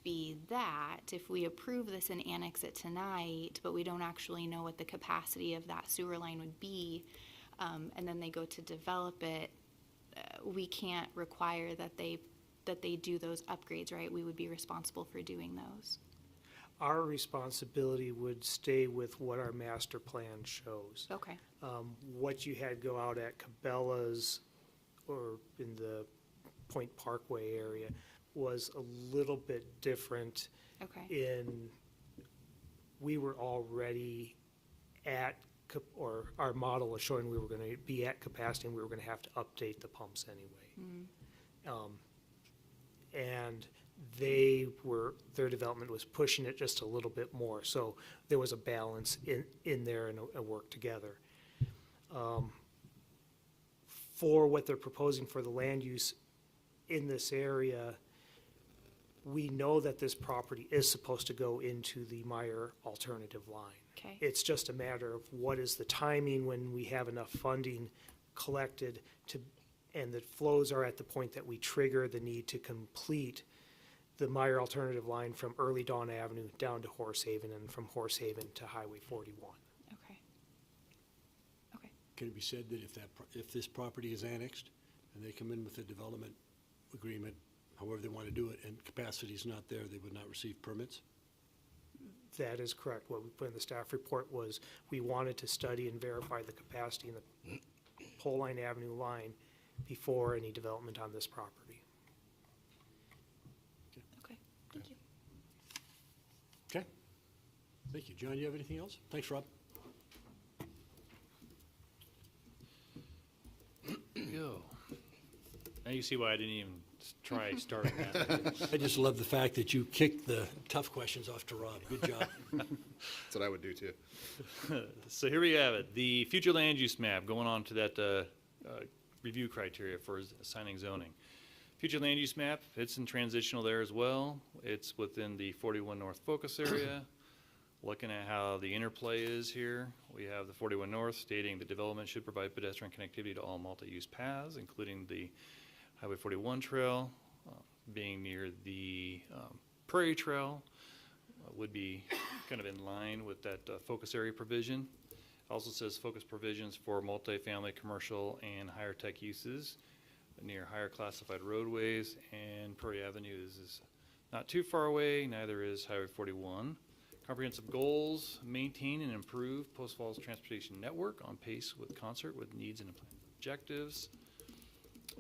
be that if we approve this and annex it tonight, but we don't actually know what the capacity of that sewer line would be, and then they go to develop it, we can't require that they do those upgrades, right? We would be responsible for doing those. Our responsibility would stay with what our master plan shows. Okay. What you had go out at Cabela's or in the Point Parkway area was a little bit different. Okay. In we were already at, or our model was showing we were going to be at capacity and we were going to have to update the pumps anyway. And their development was pushing it just a little bit more. So there was a balance in there and a work together. for what they're proposing for the land use in this area, we know that this property is supposed to go into the Meyer alternative line. Okay. It's just a matter of what is the timing when we have enough funding collected to, and the flows are at the point that we trigger the need to complete the Meyer alternative line from Early Dawn Avenue down to Horse Haven and from Horse Haven to Highway 41. Okay. Okay. Can it be said that if this property is annexed and they come in with a development agreement, however they want to do it, and capacity is not there, they would not receive permits? That is correct. What we put in the staff report was we wanted to study and verify the capacity in the Pole Line Avenue line before any development on this property. Okay. Thank you. Okay. Thank you. John, you have anything else? Thanks, Rob. Go. Now you see why I didn't even try starting that. I just love the fact that you kicked the tough questions off to Rob. Good job. That's what I would do too. So here we have it, the future land use map, going on to that review criteria for assigning zoning. Future land use map, it's in transitional there as well. It's within the 41 North focus area. Looking at how the interplay is here, we have the 41 North stating the development should provide pedestrian connectivity to all multi-use paths, including the Highway 41 trail, being near the Prairie Trail, would be kind of in line with that focus area provision. Also says focus provisions for multifamily, commercial, and higher tech uses near higher classified roadways, and Prairie Avenue is not too far away, neither is Highway 41. Comprehensive goals, maintain and improve Post Falls transportation network on pace with concert with needs and objectives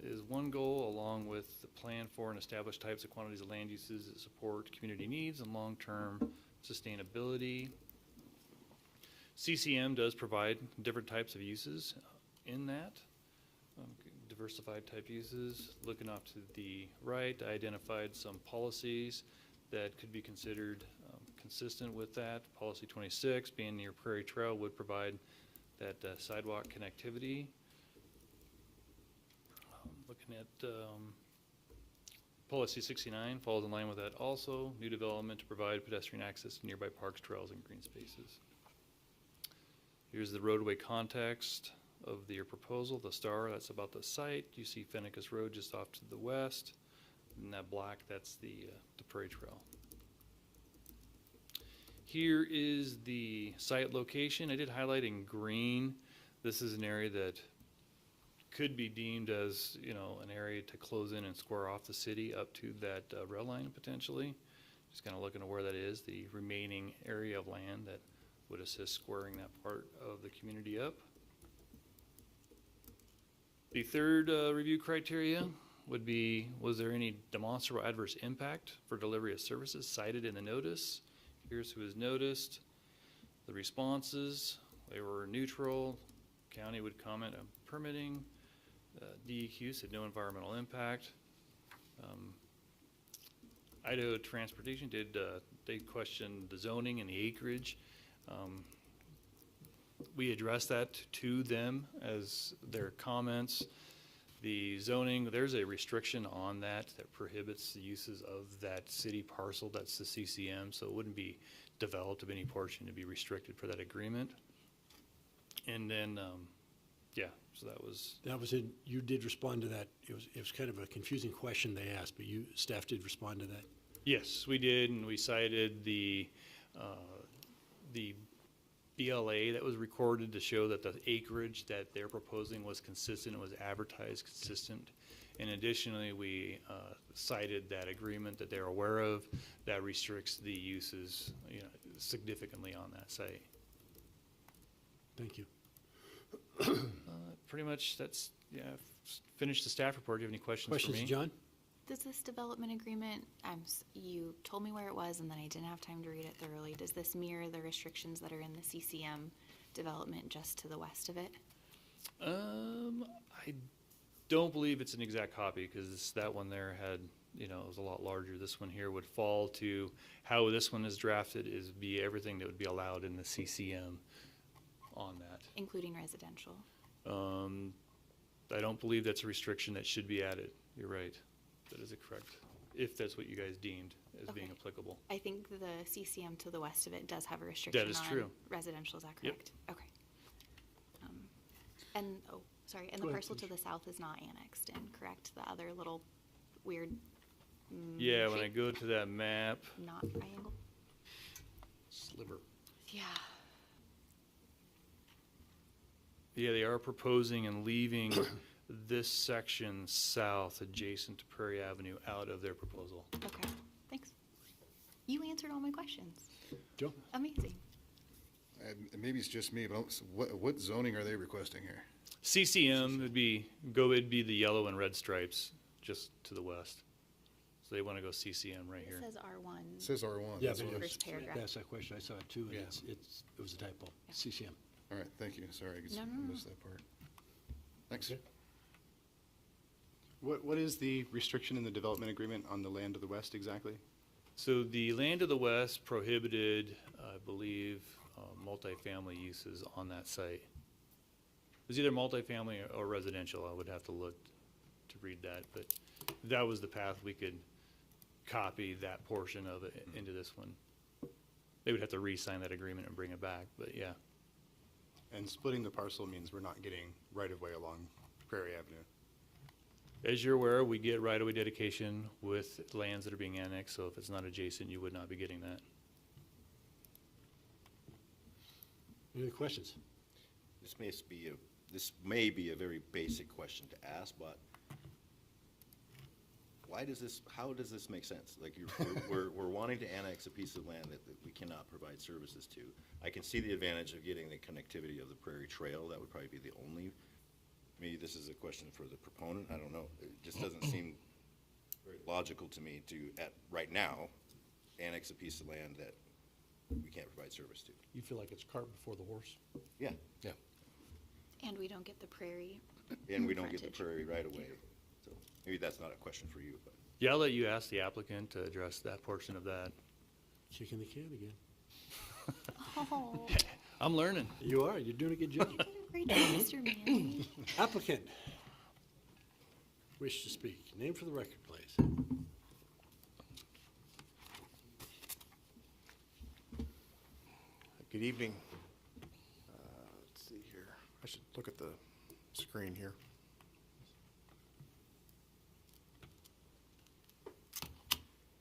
is one goal, along with the plan for and establish types of quantities of land uses that support community needs and long-term sustainability. CCM does provide different types of uses in that, diversified type uses. Looking off to the right, I identified some policies that could be considered consistent with that. Policy 26, being near Prairie Trail, would provide that sidewalk connectivity. Looking at Policy 69, falls in line with that also. New development to provide pedestrian access to nearby parks, trails, and green spaces. Here's the roadway context of your proposal. The star, that's about the site. You see Fennicus Road just off to the west. And that black, that's the Prairie Trail. Here is the site location. I did highlight in green. This is an area that could be deemed as, you know, an area to close in and square off the city up to that rail line potentially. Just kind of looking at where that is, the remaining area of land that would assist squaring that part of the community up. The third review criteria would be, was there any demonstrable adverse impact for delivery of services cited in the notice? Here's who is noticed. The responses, they were neutral. County would comment on permitting. DEQ said no environmental impact. Idaho Transportation did, they questioned the zoning and the acreage. We addressed that to them as their comments. The zoning, there's a restriction on that prohibits the uses of that city parcel, that's the CCM, so it wouldn't be developed of any portion to be restricted for that agreement. And then, yeah, so that was it. You did respond to that. It was kind of a confusing question they asked, but staff did respond to that. Yes, we did, and we cited the BLA that was recorded to show that the acreage that they're proposing was consistent, it was advertised consistent. And additionally, we cited that agreement that they're aware of that restricts the uses, you know, significantly on that site. Thank you. Pretty much that's, yeah, finished the staff report. Do you have any questions for me? Questions, John? Does this development agreement, you told me where it was and then I didn't have time to read it thoroughly. Does this mirror the restrictions that are in the CCM development just to the west of it? I don't believe it's an exact copy because that one there had, you know, it was a lot larger. This one here would fall to how this one is drafted is be everything that would be allowed in the CCM on that. Including residential? I don't believe that's a restriction that should be added. You're right. That is correct, if that's what you guys deemed as being Okay. applicable. I think the CCM to the west of it does have a restriction is on true. residential, is that Yep. correct? Okay. And, oh, sorry, and the Go ahead, parcel to the south is not annexed in, correct? The other little weird Yeah, when I shape, go to that map, not triangle? Sliver. Yeah. yeah, they are proposing and leaving this section south adjacent to Prairie Avenue out of their proposal. Okay, thanks. You answered all my questions. Joe? Amazing. And maybe it's just me, but what zoning are they requesting here? CCM would be, it'd be the yellow and red stripes just to the west. So they want to go CCM right It here. says R1. It says R1. Yeah, that's but what I was- First paragraph. That's that question. I saw it too, and Yeah. it was a typo. CCM. All right, thank you. Sorry, I No. missed that part. Thanks. Okay. What is the restriction in the development agreement on the land to the west exactly? So the land to the west prohibited, I believe, multifamily uses on that site. It was either multifamily or residential. I would have to look to read that, but that was the path we could copy that portion of it into this one. They would have to re-sign that agreement and bring it back, but yeah. And splitting the parcel means we're not getting right-of-way along Prairie Avenue. As you're aware, we get right-of-way dedication with lands that are being annexed, so if it's not adjacent, you would not be getting that. Any other questions? This may be a very basic question to ask, but how does this make sense? Like, we're wanting to annex a piece of land that we cannot provide services to. I can see the advantage of getting the connectivity of the Prairie Trail. That would probably be the only, maybe this is a question for the proponent, I don't know. It just doesn't seem very logical to me to, right now, annex a piece of land that we can't provide service to. You feel like it's cart before the horse? Yeah, Yeah. And we don't get the prairie. and we don't get the frontage. prairie right away. So maybe that's not a question for you, but. Yeah, I'll let you ask the applicant to address that portion of that. Kicking the can again. Oh, I'm learning. You are. You're doing a good job. great job, Mr. Manley. Applicant. Wish to speak. Name for the record, please. Good evening. Let's see here. I should look at the screen here.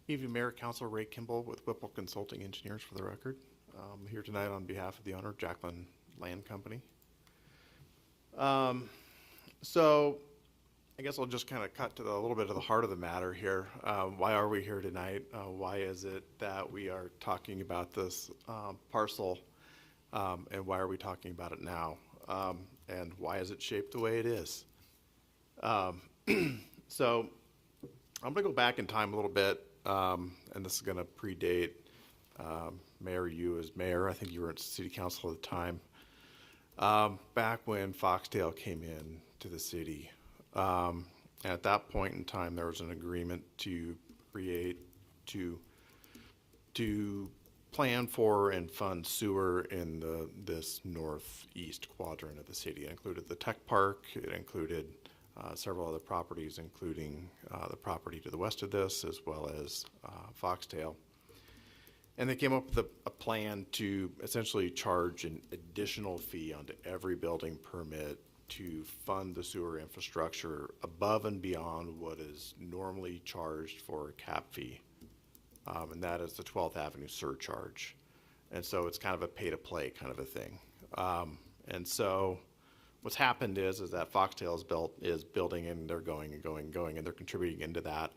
Evening, Mayor, Council, Ray Kimball with Whipple Consulting Engineers for the record. I'm here tonight on behalf of the owner, Jacqueline Land Company. So I guess I'll just kind of cut to a little bit of the heart of the matter here. Why are we here tonight? Why is it that we are talking about this parcel? And why are we talking about it now? And why is it shaped the way it is? So I'm going to go back in time a little bit, and this is going to predate Mayor, you as mayor. I think you were at city council at the time. Back when Foxdale came in to the city. At that point in time, there was an agreement to create, to plan for and fund sewer in this northeast quadrant of the city. It included the tech park. It included several other properties, including the property to the west of this, as well as Foxdale. And they came up with a plan to essentially charge an additional fee onto every building permit to fund the sewer infrastructure above and beyond what is normally charged for a cap fee. And that is the 12th Avenue surcharge. And so it's kind of a pay-to-play kind of a thing. And so what's happened is that Foxtail is building and they're going and going and going, and they're contributing into that.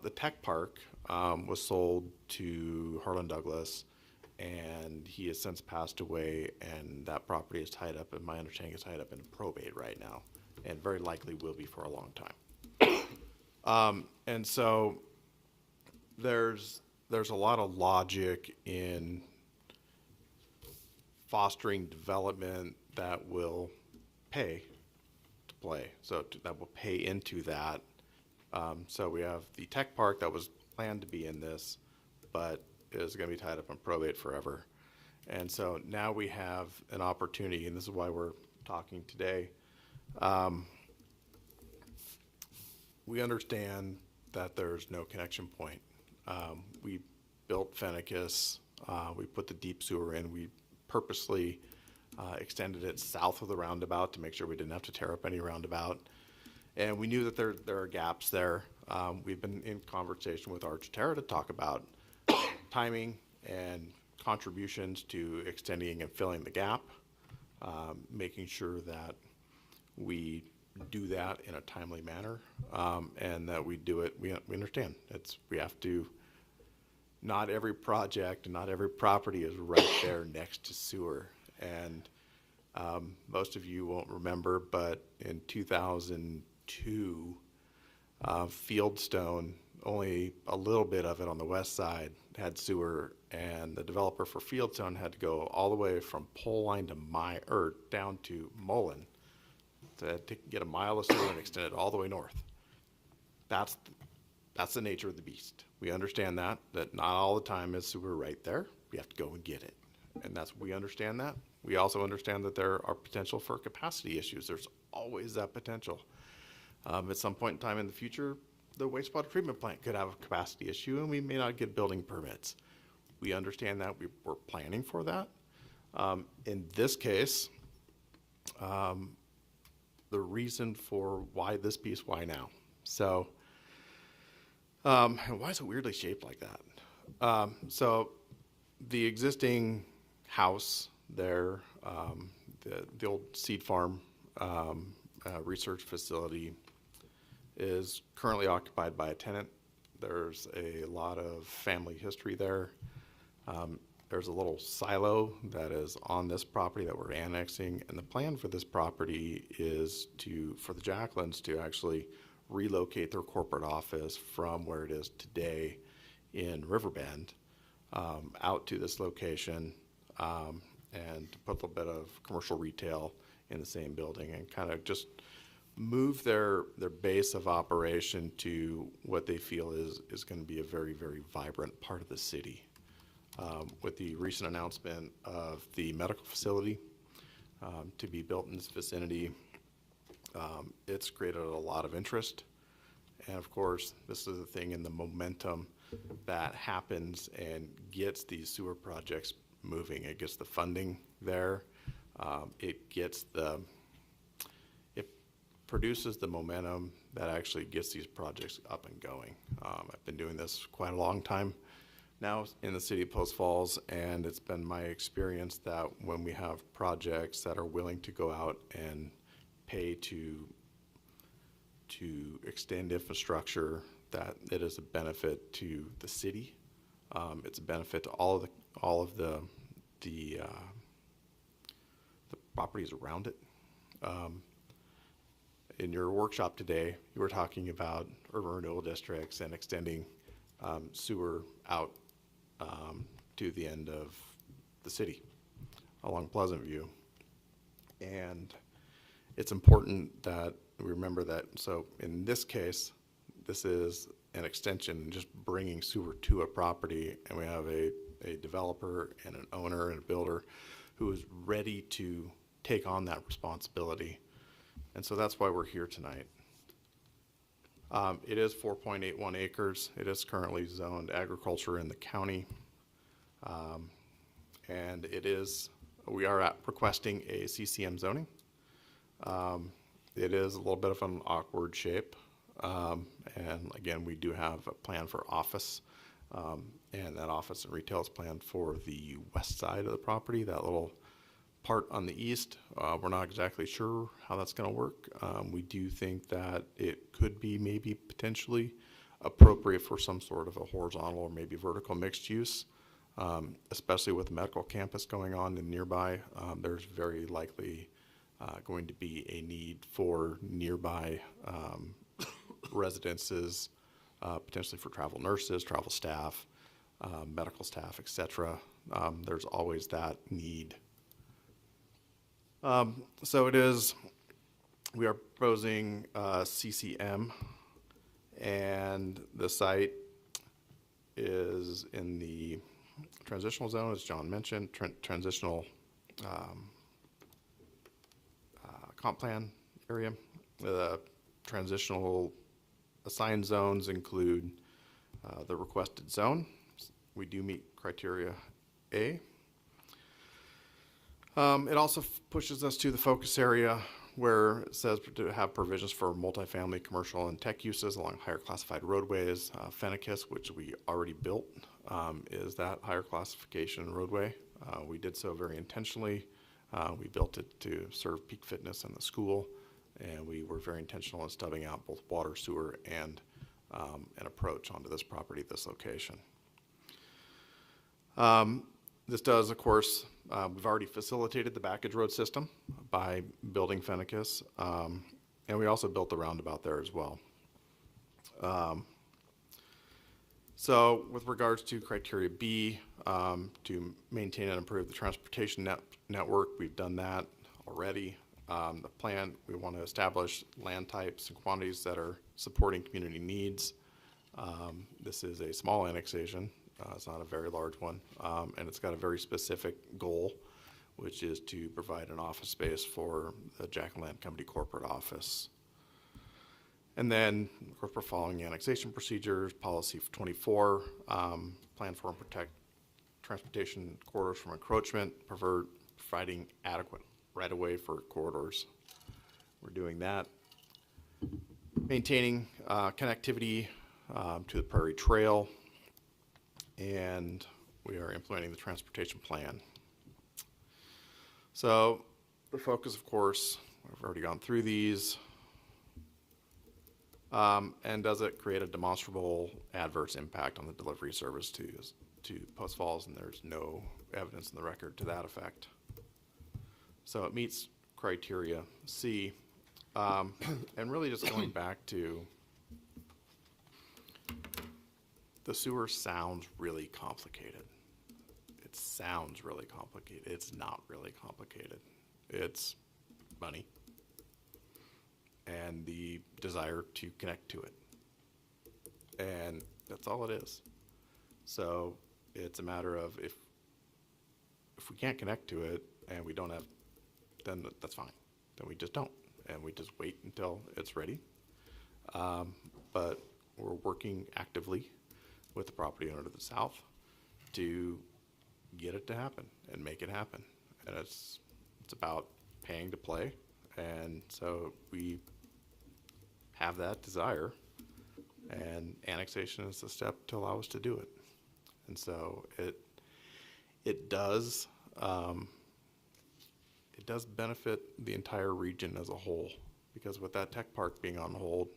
The tech park was sold to Harlan Douglas, and he has since passed away, and that property is tied up, and my understanding is tied up in probate right now, and very likely will be for a long time. And so there's a lot of logic in fostering development that will pay to play, that will pay into that. So we have the tech park that was planned to be in this, but is going to be tied up in probate forever. And so now we have an opportunity, and this is why we're talking today, we understand that there's no connection point. We built Fennicus, we put the deep sewer in, we purposely extended it south of the roundabout to make sure we didn't have to tear up any roundabout. And we knew that there are gaps there. We've been in conversation with Architera to talk about timing and contributions to extending and filling the gap, making sure that we do that in a timely manner, and that we do it, we understand. We have to, not every project and not every property is right there next to sewer. And most of you won't remember, but in 2002, Fieldstone, only a little bit of it on the west side had sewer, and the developer for Fieldstone had to go all the way from pole line to down to Mullen to get a mile of sewer and extend it all the way north. That's the nature of the beast. We understand that not all the time is sewer right there. We have to go and get it. And we understand that. We also understand that there are potential for capacity issues. There's always that potential. At some point in time in the future, the wastewater treatment plant could have a capacity issue and we may not get building permits. We understand that. We're planning for that. In this case, the reason for why this piece, why now? So, and why is it weirdly shaped like that? So the existing house there, the old seed farm research facility is currently occupied by a tenant. There's a lot of family history there. There's a little silo that is on this property that we're annexing, and the plan for this property is for the Jacklins to actually relocate their corporate office from where it is today in Riverbend out to this location, and to put a little bit of commercial retail in the same building and kind of just move their base of operation to what they feel is going to be a very, very vibrant part of the city. With the recent announcement of the medical facility to be built in this vicinity, it's created a lot of interest. And of course, this is the thing in the momentum that happens and gets these sewer projects moving. It gets the funding there. It produces the momentum that actually gets these projects up and going. I've been doing this quite a long time now in the city of Post Falls, and it's been my experience that when we have projects that are willing to go out and pay to extend infrastructure, that it is a benefit to the city. It's a benefit to all of the properties around it. In your workshop today, you were talking about urban renewal districts and extending sewer out to the end of the city along Pleasant View. And it's important that we remember that. So in this case, this is an extension, just bringing sewer to a property, and we have a developer and an owner and a builder who is ready to take on that responsibility. And so that's why we're here tonight. It is 4.81 acres. It is currently zoned agriculture in the county. And we are requesting a CCM zoning. It is a little bit of an awkward shape. And again, we do have a plan for office. And that office and retail is planned for the west side of the property, that little part on the east. We're not exactly sure how that's going to work. We do think that it could be maybe potentially appropriate for some sort of a horizontal or maybe vertical mixed use, especially with the medical campus going on in nearby. There's very likely going to be a need for nearby residences, potentially for travel nurses, travel staff, medical staff, etc. There's always that need. So we are proposing CCM, and the site is in the transitional zone, as John mentioned, transitional comp plan area. The transitional Assigned zones include the requested zone. We do meet criteria A. It also pushes us to the focus area where it says to have provisions for multifamily, commercial, and tech uses along higher classified roadways. Fennicus, which we already built, is that higher classification roadway. We did so very intentionally. We built it to serve peak fitness in the school, and we were very intentional in stubbing out both water, sewer, and an approach onto this property at this location. This does, of course, we've already facilitated the backage road system by building Fennicus, and we also built the roundabout there as well. So with regards to criteria B, to maintain and improve the transportation network, we've done that already. The plan, we want to establish land types and quantities that are supporting community needs. This is a small annexation. It's not a very large one, and it's got a very specific goal, which is to provide an office space for the Jackson Land Company corporate office. And then, of course, we're following the annexation procedures, policy 24, plan for and protect transportation corridors from encroachment, providing adequate right-of-way for corridors. We're doing that. Maintaining connectivity to the Prairie Trail, and we are implementing the transportation plan. So the focus, of course, we've already gone through these. And does it create a demonstrable adverse impact on the delivery service to Post Falls? And there's no evidence in the record to that effect. So it meets criteria C. And really just going back to the sewer sounds really complicated. It sounds really complicated. It's not really complicated. It's money and the desire to connect to it. And that's all it is. So it's a matter of if we can't connect to it and we don't have, then that's fine. Then we just don't. And we just wait until it's ready. But we're working actively with the property owner to the south to get it to happen and make it happen. And it's about paying to play. And so we have that desire, and annexation is the step to allow us to do it. And so it does benefit the entire region as a whole, because with that tech park being on hold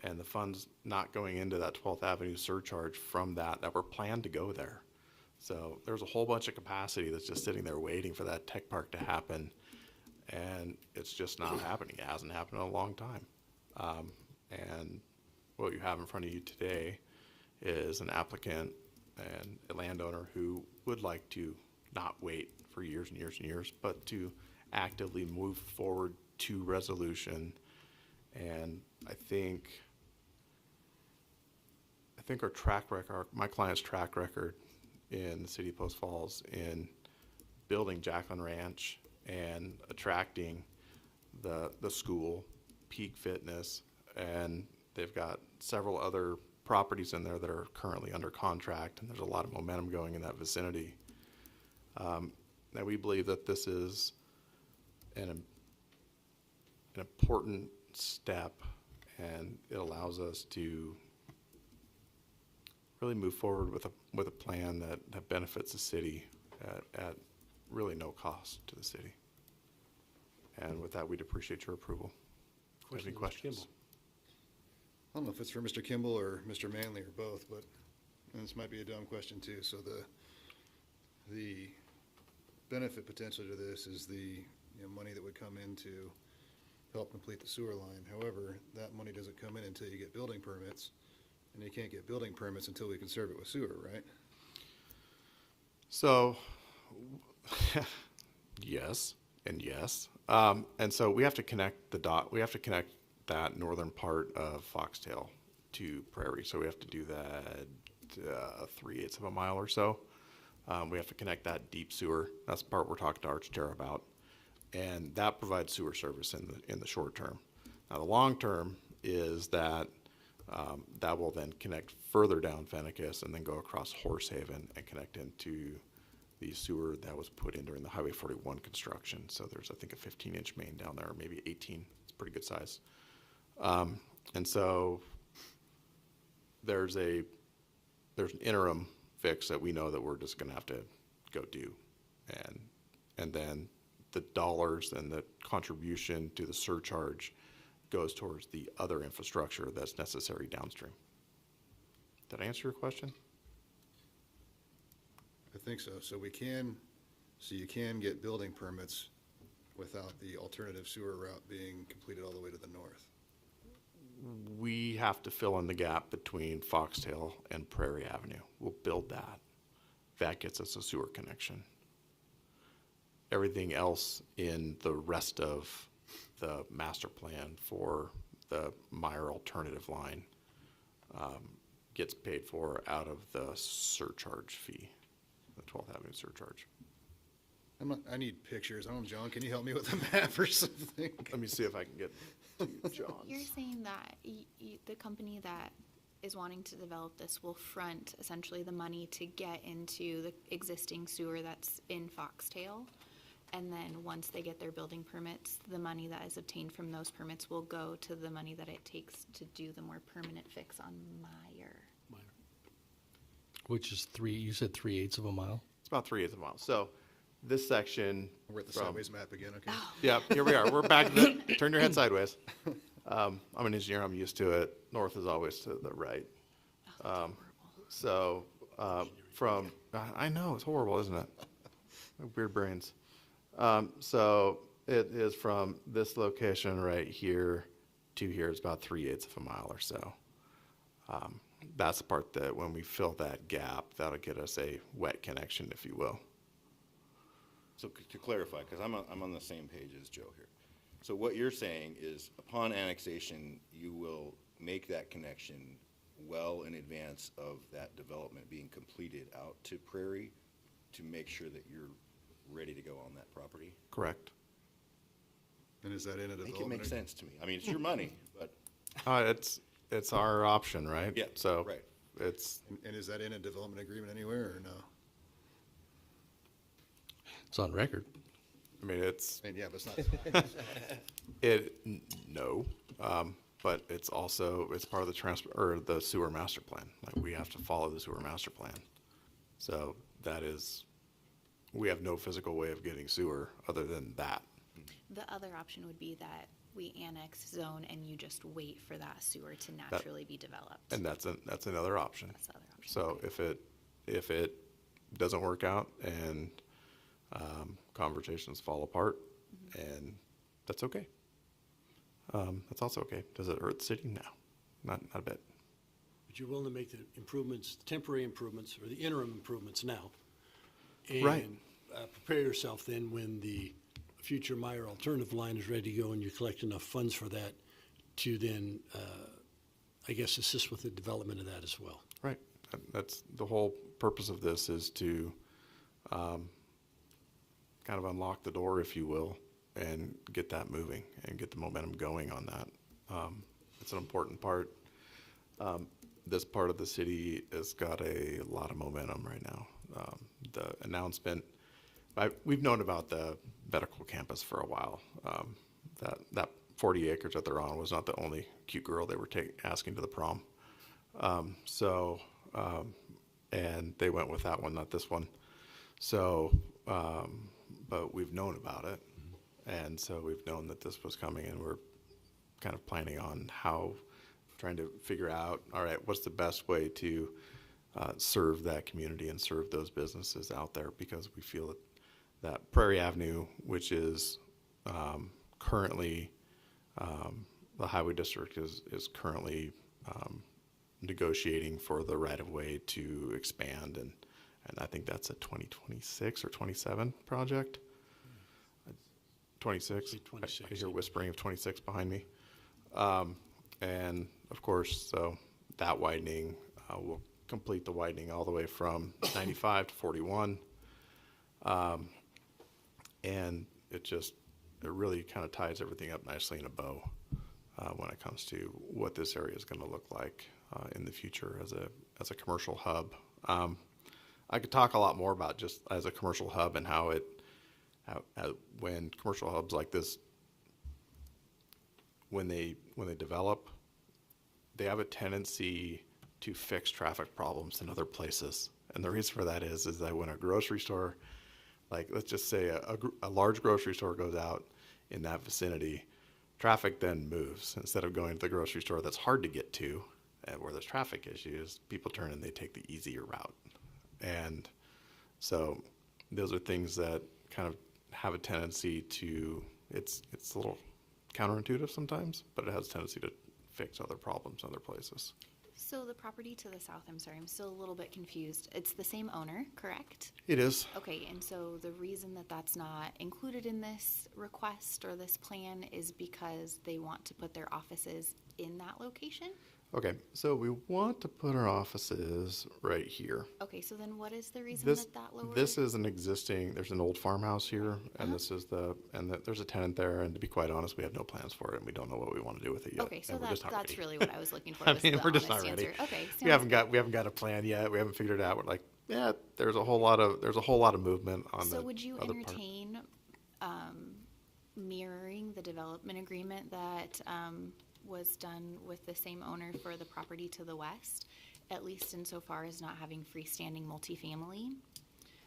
and the funds not going into that 12th Avenue surcharge from that were planned to go there. So there's a whole bunch of capacity that's just sitting there waiting for that tech park to happen, and it's just not happening. It hasn't happened in a long time. And what you have in front of you today is an applicant and a landowner who would like to not wait for years and years and years, but to actively move forward to resolution. And I think our track record, my client's track record in the city of Post Falls in building Jacqueline Ranch and attracting the school, Peak Fitness, and they've got several other properties in there that are currently under contract, and there's a lot of momentum going in that vicinity. Now we believe that this is an important step, and it allows us to really move forward with a plan that benefits the city at really no cost to the city. And with that, we'd appreciate your approval. Any questions? I don't know if it's for Mr. Kimball or Mr. Manley or both, but and this might be a dumb question too. So the benefit potentially to this is the money that would come in to help complete the sewer line. However, that money doesn't come in until you get building permits, and you can't get building permits until we can serve it with sewer, right? So, yes and yes. And so we have to connect the dot. We have to connect that northern part of Foxtail to Prairie. So we have to do that 3/8 of a mile or so. We have to connect that deep sewer. That's the part we're talking to ArchTerra about. And that provides sewer service in the short term. Now the long term is that That will then connect further down Fennicus and then go across Horsehaven and connect into the sewer that was put in during the Highway 41 construction. So there's, I think, a 15-inch main down there, or maybe 18. It's pretty good size. And so there's an interim fix that we know that we're just going to have to go do. And then the dollars and the contribution to the surcharge goes towards the other infrastructure that's necessary downstream. Did I answer your question? I think so. So you can get building permits without the alternative sewer route being completed all the way to the north. We have to fill in the gap between Foxtail and Prairie Avenue. We'll build that. That gets us a sewer connection. Everything else in the rest of the master plan for the Meyer alternative line gets paid for out of the surcharge fee, the 12th Avenue surcharge. I need pictures. I don't know, John, can you help me with a map or something? Let me see if I can get to John's. You're saying that the company that is wanting to develop this will front essentially the money to get into the existing sewer that's in Foxtail, and then once they get their building permits, the money that is obtained from those permits will go to the money that it takes to do the more permanent fix on Meyer. Which is you said 3/8 of a mile? It's about 3/8 of a mile. So this section. We're at the sideways map again, okay? Yeah, here we are. We're back to turn your head sideways. I'm an engineer. I'm used to it. North is always to the right. I know, it's horrible, isn't it? Weird brains. So it is from this location right here to here. It's about 3/8 of a mile or so. That's the part that when we fill that gap, that'll get us a wet connection, if you will. So to clarify, because I'm on the same page as Joe here. So what you're saying is upon annexation, you will make that connection well in advance of that development being completed out to Prairie to make sure that you're ready to go on that property? Correct. And is that in a I think development? it makes sense to me. I mean, it's your money, but. It's our option, right? Yeah, So right. it's, And is that in a development agreement anywhere or no? It's on record. I mean, it's, And yeah, but it's not. no. But it's also, it's part of the sewer master plan. Like, we have to follow the sewer master plan. So that is, we have no physical way of getting sewer other than that. The other option would be that we annex zone and you just wait for that sewer to naturally be developed. And that's another option. That's the other option. So if it doesn't work out and conversations fall apart, and that's okay. That's also okay. Does it hurt the city? No, not a bit. But you're willing to make the improvements, temporary improvements, or the interim improvements now. Right. And prepare yourself then when the future Meyer alternative line is ready to go and you collect enough funds for that to then, I guess, assist with the development of that as well. Right. That's the whole purpose of this, is to kind of unlock the door, if you will, and get that moving and get the momentum going on that. It's an important part. This part of the city has got a lot of momentum right now. The announcement, we've known about the medical campus for a while. That 40 acres that they're on was not the only cute girl they were asking to the prom. And they went with that one, not this one. So, but we've known about it. And so we've known that this was coming, and we're kind of planning on trying to figure out, all right, what's the best way to serve that community and serve those businesses out there, because we feel that Prairie Avenue, which is currently, the highway district is currently negotiating for the right-of-way to expand, and I think that's a 2026 or 27 project. 26. 26. I hear whispering of 26 behind me. And of course, so that widening will complete the widening all the way from 95 to 41. And it really kind of ties everything up nicely in a bow. when it comes to what this area is going to look like in the future as a commercial hub. I could talk a lot more about just as a commercial hub and how when commercial hubs like this, when they develop, they have a tendency to fix traffic problems in other places. And the reason for that is that when a grocery store, like let's just say a large grocery store goes out in that vicinity, traffic then moves. Instead of going to the grocery store that's hard to get to and where there's traffic issues, people turn and they take the easier route. And so those are things that kind of have a tendency to, it's a little counterintuitive sometimes, but it has a tendency to fix other problems in other places. So the property to the south, I'm sorry, I'm still a little bit confused. It's the same owner, correct? It is. Okay, and so the reason that that's not included in this request or this plan is because they want to put their offices in that location? Okay, so we want to put our offices right here. Okay, so then what is the reason that lowered? This is an existing, there's an old farmhouse here, and this is there's a tenant there, and to be quite honest, we have no plans for it, and we don't know what we want to do with it yet. Okay, so and we're just not that's ready. really what I was looking for. I was mean, the we're just honest not ready. answer. Okay, We haven't got a plan yet. We haven't figured it out. We're like, yeah, there's a whole lot of movement on the So would you other part. entertain mirroring the development agreement that was done with the same owner for the property to the west, at least insofar as not having freestanding multifamily?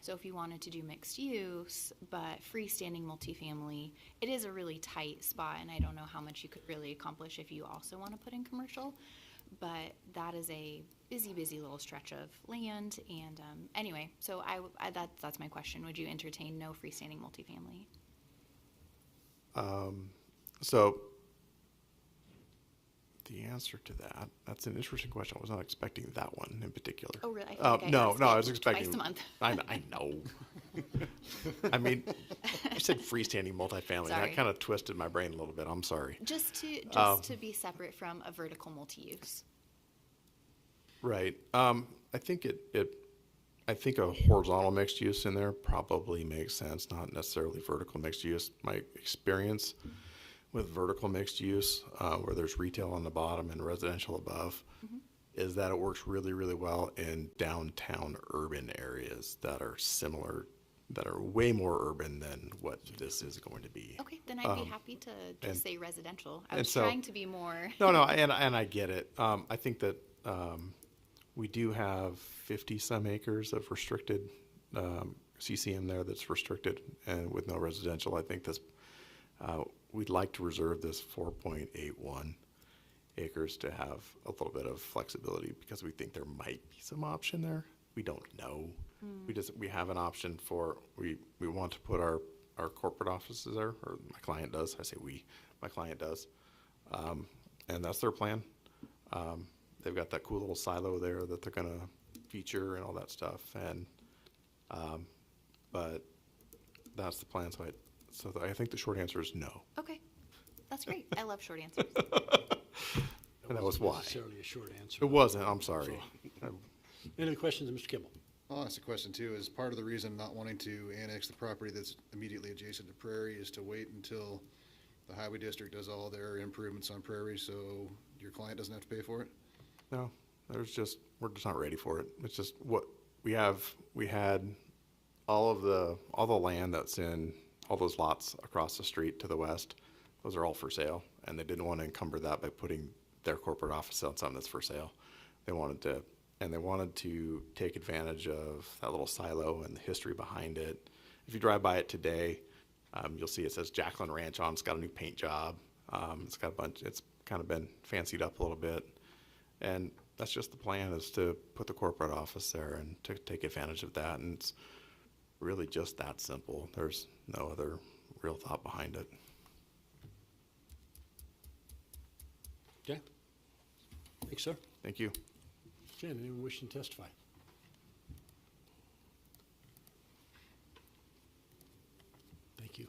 So if you wanted to do mixed use, but freestanding multifamily, it is a really tight spot, and I don't know how much you could really accomplish if you also want to put in commercial, but that is a busy little stretch of land, and anyway, so that's my question. Would you entertain no freestanding multifamily? So the answer to that's an interesting question. I was not expecting that one in particular. Oh, really? I feel like I ask I it was expecting twice a month. I know. I mean, you said freestanding multifamily. Sorry. That kind of twisted my brain a little bit. I'm sorry. Just to be separate from a vertical multi-use. Right. I think I think a horizontal mixed use in there probably makes sense, not necessarily vertical mixed use. My experience with vertical mixed use, where there's retail on the bottom and residential above, is that it works really, really well in downtown urban areas that are similar, that are way more urban than what this is going to be. Okay, then I'd be happy to just say residential. I was so- trying to be more. No, and I get it. I think that we do have 50-some acres of restricted CCM there that's restricted and with no residential. I think this, we'd like to reserve this 4.81 acres to have a little bit of flexibility because we think there might be some option there. We don't know. We have an option for, we want to put our corporate offices there, or my client does. I say we, my client does. And that's their plan. They've got that cool little silo there that they're going to feature and all that stuff. And, but that's the plan. So I think the short answer is no. Okay, that's great. I love short answers. And that was why. Necessarily a short answer. It wasn't, I'm sorry. Any other questions of Mr. Kimball? I'll ask a question too. Is part of the reason not wanting to annex the property that's immediately adjacent to Prairie is to wait until the highway district does all their improvements on Prairie so your client doesn't have to pay for it? No, we're just not ready for it. It's just what we had all the land that's in all those lots across the street to the west. Those are all for sale, and they didn't want to encumber that by putting their corporate office on something that's for sale. They wanted to take advantage of that little silo and the history behind it. If you drive by it today, you'll see it says Jacqueline Ranch on. It's got a new paint job. It's got it's kind of been fancied up a little bit. And that's just the plan, is to put the corporate office there and to take advantage of that. And it's really just that simple. There's no other real thought behind it. Okay. Thanks, sir. Thank you. Jen, anyone wishing to testify? Thank you.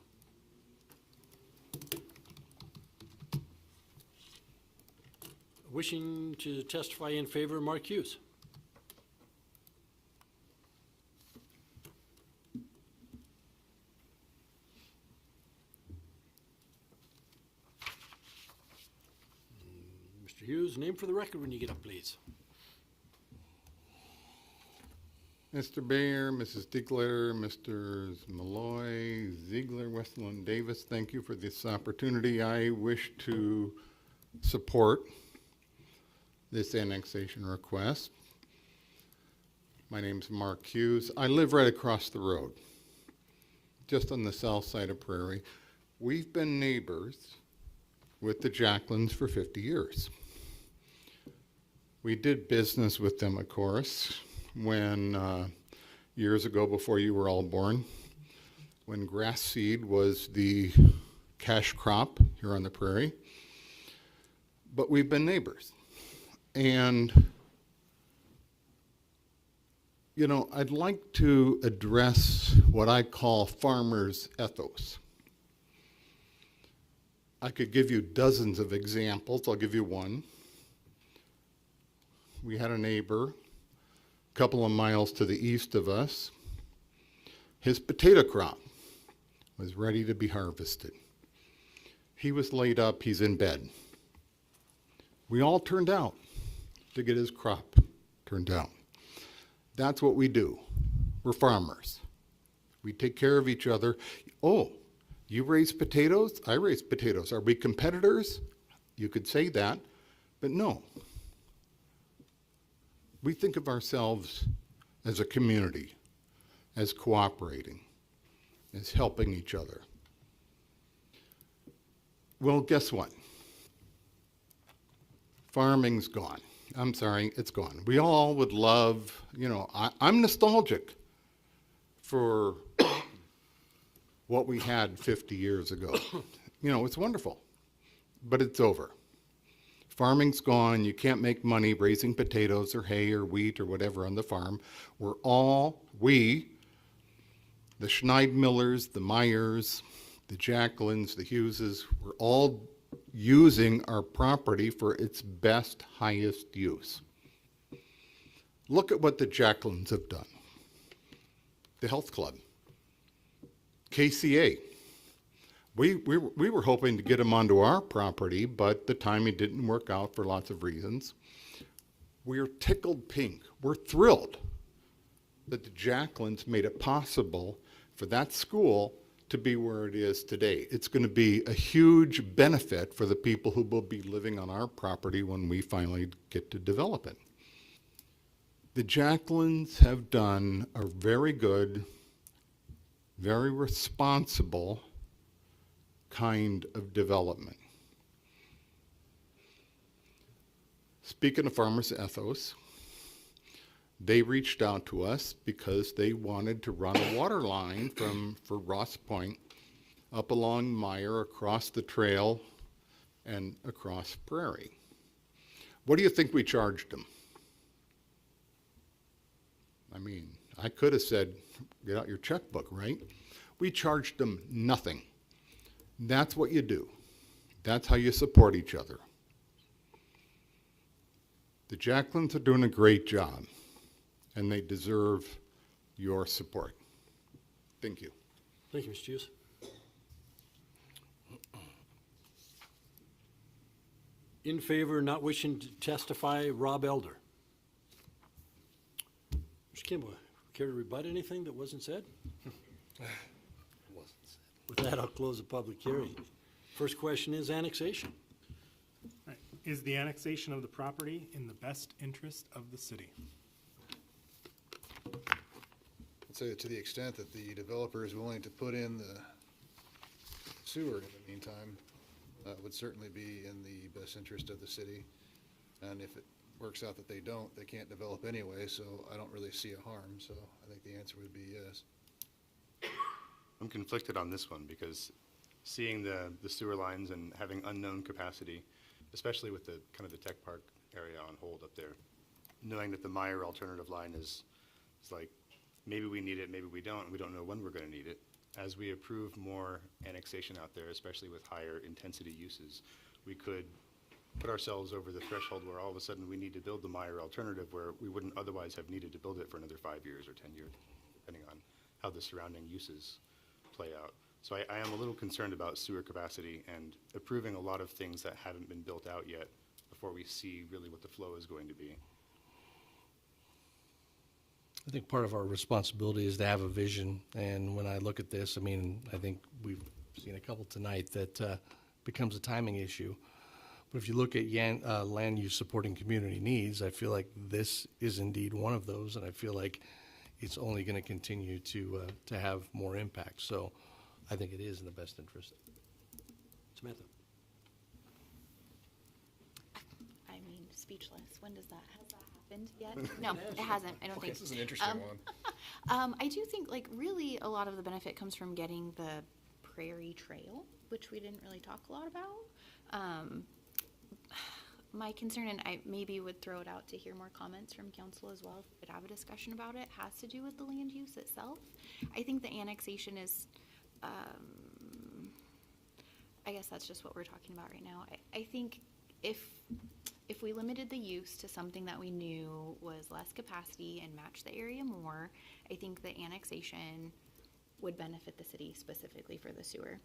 Wishing to testify in favor, Mark Hughes. Hughes, name for the record when you get up, please. Mr. Bayer, Mrs. Dickler, Mr. Malloy, Ziegler, Westland, Davis, thank you for this opportunity. I wish to support this annexation request. My name's Mark Hughes. I live right across the road, just on the south side of Prairie. We've been neighbors with the Jacklins for 50 years. We did business with them, of course, when years ago, before you were all born, when grass seed was the cash crop here on the prairie. But we've been neighbors. And, you know, I'd like to address what I call farmers' ethos. I could give you dozens of examples. I'll give you one. We had a neighbor a couple of miles to the east of us. His potato crop was ready to be harvested. He was laid up, he's in bed. We all turned out to get his crop turned out. That's what we do. We're farmers. We take care of each other. Oh, you raise potatoes, I raise potatoes. Are we competitors? You could say that, but no. We think of ourselves as a community, as cooperating, as helping each other. Well, guess what? Farming's gone. I'm sorry, it's gone. We all would love, you know, I'm nostalgic for what we had 50 years ago. You know, it's wonderful, but it's over. Farming's gone. You can't make money raising potatoes or hay or wheat or whatever on the farm. We, the Schneidmillers, the Myers, the Jacklins, the Hugheses, we're all using our property for its best, highest use. Look at what the Jacklins have done. The health club. KCA. We were hoping to get them onto our property, but the timing didn't work out for lots of reasons. We're tickled pink. We're thrilled that the Jacklins made it possible for that school to be where it is today. It's going to be a huge benefit for the people who will be living on our property when we finally get to develop it. The Jacklins have done a very good, very responsible kind of development. Speaking of farmers' ethos, they reached out to us because they wanted to run a water line for Ross Point up along Meyer, across the trail, and across Prairie. What do you think we charged them? I mean, I could have said, get out your checkbook, right? We charged them nothing. That's what you do. That's how you support each other. The Jacklins are doing a great job, and they deserve your support. Thank you. Thank you, Mr. Hughes. In favor, not wishing to testify, Rob Elder. Mr. Kimball, care to rebut anything that wasn't said? With that, I'll close the public hearing. First question is annexation. Right. Is the annexation of the property in the best interest of the city? I'd say to the extent that the developer is willing to put in the sewer in the meantime, would certainly be in the best interest of the city. And if it works out that they don't, they can't develop anyway, so I don't really see a harm. So I think the answer would be yes. I'm conflicted on this one because seeing the sewer lines and having unknown capacity, especially with the kind of the tech park area on hold up there, knowing that the Meyer alternative line is like, maybe we need it, maybe we don't, and we don't know when we're going to need it. As we approve more annexation out there, especially with higher intensity uses, we could put ourselves over the threshold where all of a sudden we need to build the Meyer alternative where we wouldn't otherwise have needed to build it for another 5 years or 10 years, depending on how the surrounding uses play out. So I am a little concerned about sewer capacity and approving a lot of things that haven't been built out yet before we see really what the flow is going to be. I think part of our responsibility is to have a vision, and when I look at this, I mean, I think we've seen a couple tonight that becomes a timing issue. But if you look at land use supporting community needs, I feel like this is indeed one of those, and I feel like it's only going to continue to have more impact. So I think it is in the best interest. Samantha? I mean, speechless. When has that happened yet? No, it hasn't. I don't think. This is an interesting one. I do think, like, really a lot of the benefit comes from getting the Prairie Trail, which we didn't really talk a lot about. My concern, and I maybe would throw it out to hear more comments from council as well, if we could have a discussion about it, has to do with the land use itself. I think the annexation is, I guess that's just what we're talking about right now. I think if we limited the use to something that we knew was less capacity and matched the area more, I think the annexation would benefit the city specifically for the sewer.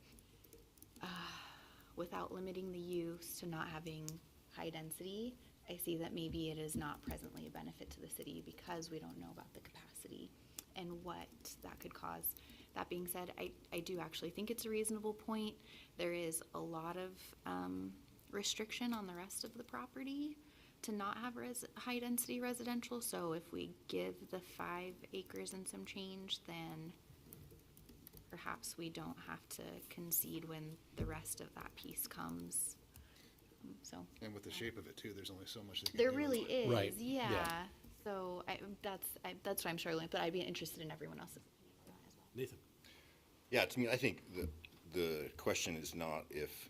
Without limiting the use to not having high density, I see that maybe it is not presently a benefit to the city because we don't know about the capacity and what that could cause. That being said, I do actually think it's a reasonable point. There is a lot of restriction on the rest of the property to not have high density residential. So if we give the 5 acres and some change, then perhaps we don't have to concede when the rest of that piece comes. So. And with the shape of it too, there's only so much that you can There do really with it. is, Right. yeah. Yeah. So that's what I'm struggling with, but I'd be interested in everyone else's opinion on that as well. Nathan? Yeah, to me, I think the question is not if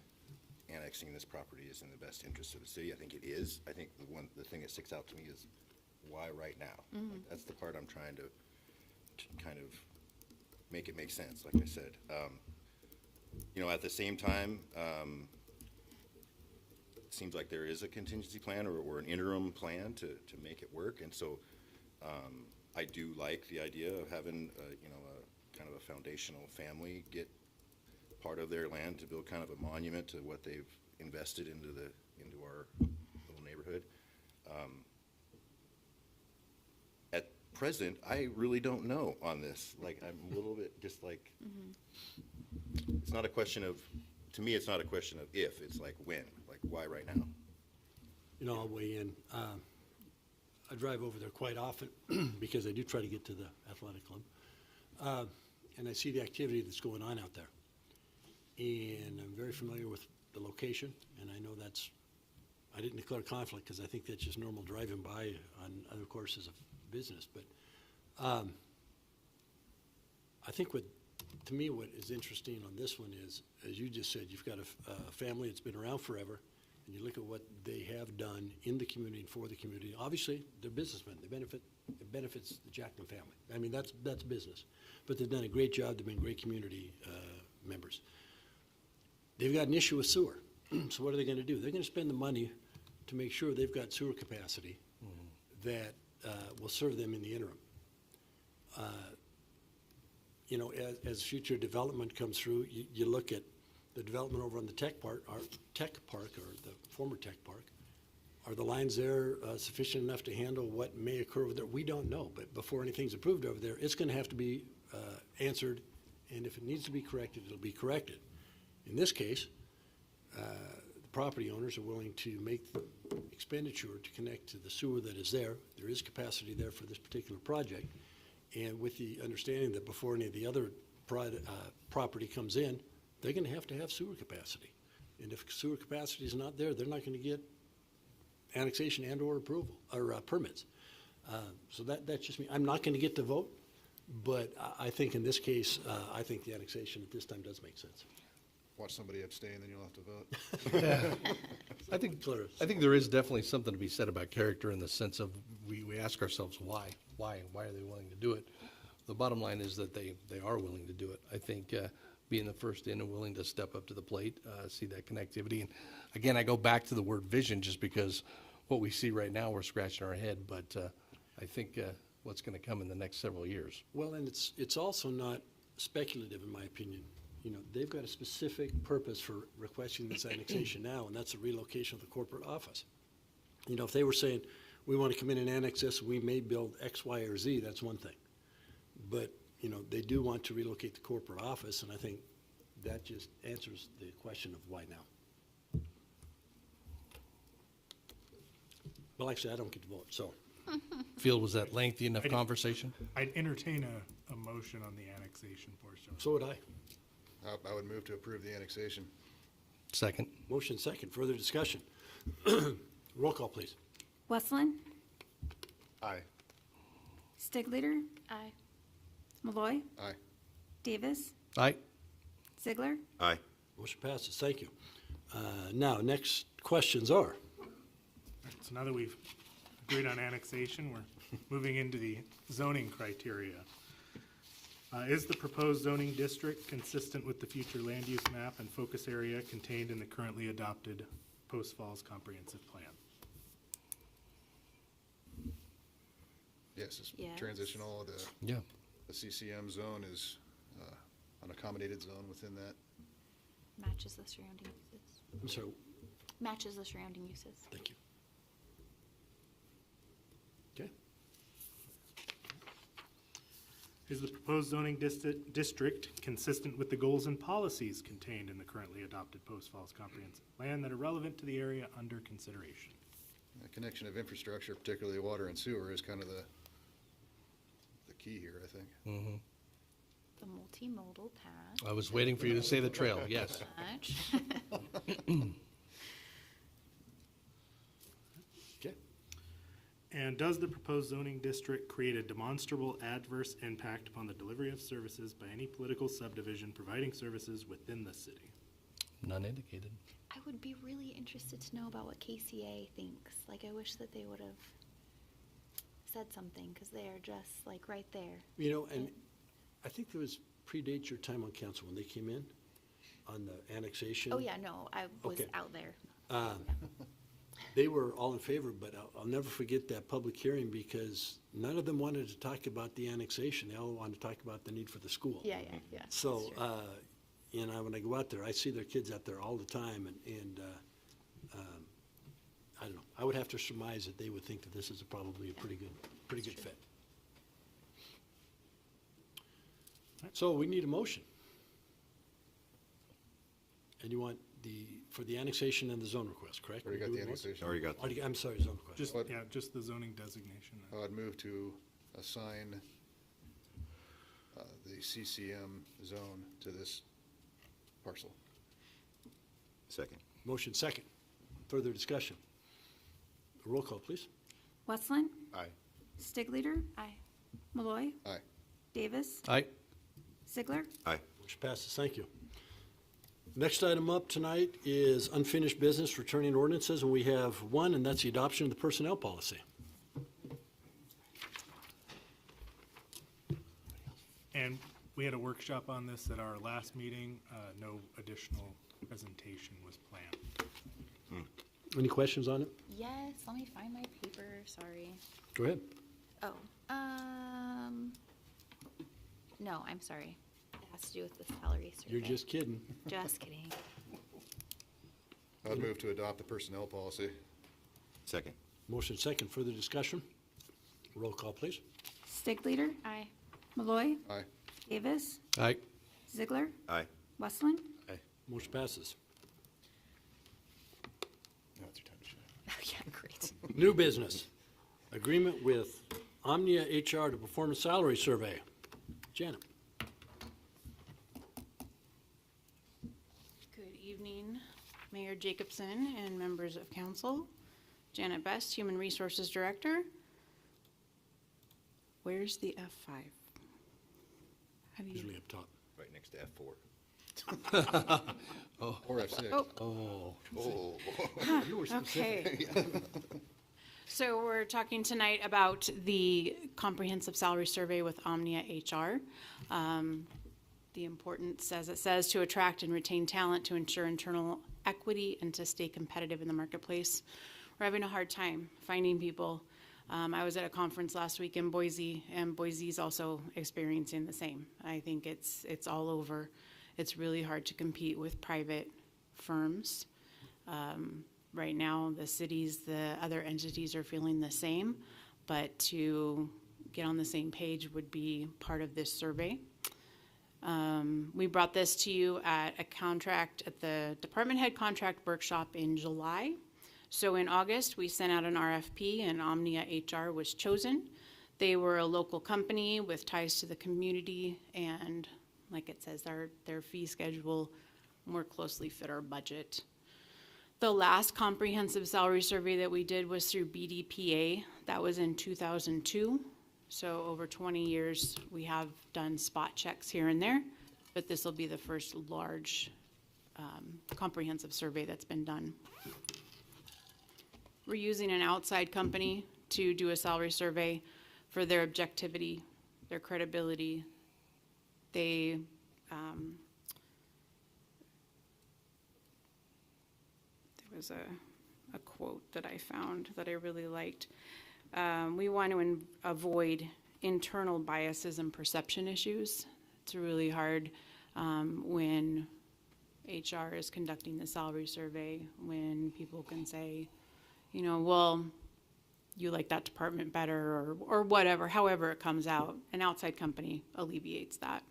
annexing this property is in the best interest of the city. I think it is. I think the thing that sticks out to me is why right now? Like, that's the part I'm trying to kind of make it make sense, like I said. At the same time, it seems like there is a contingency plan or an interim plan to make it work. And so I do like the idea of having, a kind of a foundational family get part of their land to build kind of a monument to what they've invested into our little neighborhood. At present, I really don't know on this. Like, I'm a little bit just like, it's not a question of, to me, it's not a question of if, it's like when, like why right now? I'll weigh in. I drive over there quite often because I do try to get to the athletic club. And I see the activity that's going on out there. And I'm very familiar with the location, and I know I didn't declare conflict because I think that's just normal driving by on other courses of business. But I think to me, what is interesting on this one is, as you just said, you've got a family that's been around forever, and you look at what they have done in the community and for the community. Obviously, they're businessmen. It benefits the Jackman family. I mean, that's business. But they've done a great job. They've been great community members. They've got an issue with sewer. So what are they going to do? They're going to spend the money to make sure they've got sewer capacity that will serve them in the interim. As future development comes through, you look at the development over on the tech park, or the former tech park. Are the lines there sufficient enough to handle what may occur over there? We don't know, but before anything's approved over there, it's going to have to be answered, and if it needs to be corrected, it'll be corrected. In this case, the property owners are willing to make the expenditure to connect to the sewer that is there. There is capacity there for this particular project, and with the understanding that before any of the other property comes in, they're going to have sewer capacity. And if sewer capacity is not there, they're not going to get annexation and or approval or permits. So that's just me. I'm not going to get to vote, but I think in this case, I think the annexation at this time does make sense. Watch somebody abstain, then you'll have to vote. I think there is definitely something to be said about character in the sense of we ask ourselves why are they willing to do it? The bottom line is that they are willing to do it. I think being the first in and willing to step up to the plate, see that connectivity. And again, I go back to the word vision just because what we see right now, we're scratching our head, but I think what's going to come in the next several years. Well, and it's also not speculative in my opinion. They've got a specific purpose for requesting this annexation now, and that's the relocation of the corporate office. You know, if they were saying, we want to come in and annex this, we may build X, Y, or Z, that's one thing. But, you know, they do want to relocate the corporate office, and I think that just answers the question of why now. Well, actually, I don't get to vote, so. Phil, was that lengthy enough conversation? I'd entertain a motion on the annexation portion. So would I. I would move to approve the annexation. Second. Motion second, further discussion. Roll call, please. Westland, Aye. Stigliter, Aye. Malloy, Aye. Davis, Aye. Ziegler, Aye. Motion passes, thank you. Now, next questions are, So now that we've agreed on annexation, we're moving into the zoning criteria. Is the proposed zoning district consistent with the future land use map and focus area contained in the currently adopted Post Falls Comprehensive Plan? Yes, it's Yes. transitional. Yeah. The CCM zone is an accommodated zone within that. Matches the surrounding uses. I'm sorry, Matches the surrounding uses. thank you. Okay, Is the proposed zoning district consistent with the goals and policies contained in the currently adopted Post Falls Comprehensive Plan that are relevant to the area under consideration? The connection of infrastructure, particularly water and sewer, is kind of the key here, I think. Mm-hmm. The multimodal path. I was waiting for you to say the trail, yes. Match. okay. And does the proposed zoning district create a demonstrable adverse impact upon the delivery of services by any political subdivision providing services within the city? None indicated. I would be really interested to know about what KCA thinks. Like, I wish that they would have said something, because they are just like right there. You know, and I think there was predates your time on council when they came in on the annexation. Oh, yeah, no, I was Okay. out there. They were all in favor, but I'll never forget that public hearing because none of them wanted to talk about the annexation. They all wanted to talk about the need for the school. Yeah. So, you know, when I go out there, I see their kids out there all the time, and I don't know. I would have to surmise that they would think that this is probably a pretty good fit. So we need a motion. And you want for the annexation and the zone request, correct? Already got We the do a motion? annexation. Already got that. I'm sorry, zone request. Just, What? yeah, just the zoning designation. I'd move to assign the CCM zone to this parcel. Second. Motion second. Further discussion. Roll call, please. Westland, Aye. Stigliter, Aye. Malloy, Aye. Davis, Aye. Ziegler, Aye. Motion passes. Thank you. Next item up tonight is unfinished business, returning ordinances, and we have one, and that's the adoption of the personnel policy. And we had a workshop on this at our last meeting. No additional presentation was planned. Any questions on it? Yes, let me find my paper, sorry. Go ahead. Oh, no, I'm sorry. It has to do with the salary survey. You're just kidding. Just kidding. I'd move to adopt the personnel policy. Second. Motion second. Further discussion? Roll call, please. Stigliter, Aye. Malloy, Aye. Davis, Aye. Ziegler, Aye. Westland, Motion passes. Now it's your time to shine. Yeah, great. New business. Agreement with OmniaHR to perform a salary survey. Janet. Good evening, Mayor Jacobson and members of council. Janet Best, Human Resources Director. Where's the F5? How do you? Usually up top. Right next to F4. Or F6. Oh. Oh. Okay. So we're talking tonight about the comprehensive salary survey with OmniaHR. The importance, as it says, to attract and retain talent, to ensure internal equity, and to stay competitive in the marketplace. We're having a hard time finding people. I was at a conference last week in Boise, and Boise's also experiencing the same. I think it's all over. It's really hard to compete with private firms. right now, the cities, the other entities are feeling the same, but to get on the same page would be part of this survey. We brought this to you at the department head contract workshop in July. So in August, we sent out an RFP and OmniaHR was chosen. They were a local company with ties to the community, and like it says, their fee schedule more closely fit our budget. The last comprehensive salary survey that we did was through BDPA. That was in 2002. So over 20 years, we have done spot checks here and there, but this will be the first large comprehensive survey that's been done. We're using an outside company to do a salary survey for their objectivity, their credibility. There was a quote that I found that I really liked. We want to avoid internal biases and perception issues. It's really hard when HR is conducting the salary survey, when people can say, you know, well, you like that department better, or whatever, however it comes out. An outside company alleviates that.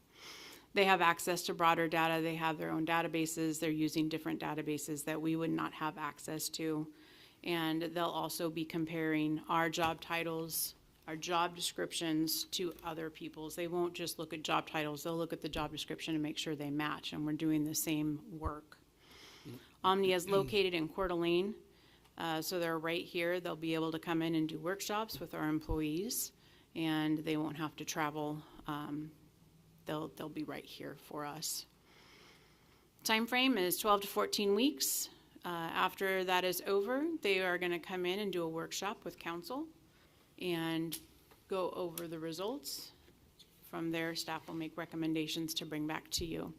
They have access to broader data. They have their own databases. They're using different databases that we would not have access to. And they'll also be comparing our job titles, our job descriptions to other people's. They won't just look at job titles. They'll look at the job description and make sure they match, and we're doing the same work. Omnia is located in Coeur d'Alene, so they're right here. They'll be able to come in and do workshops with our employees, and they won't have to travel. They'll be right here for us. Time frame is 12 to 14 weeks. After that is over, they are going to come in and do a workshop with council and go over the results. From there, staff will make recommendations to bring back to you.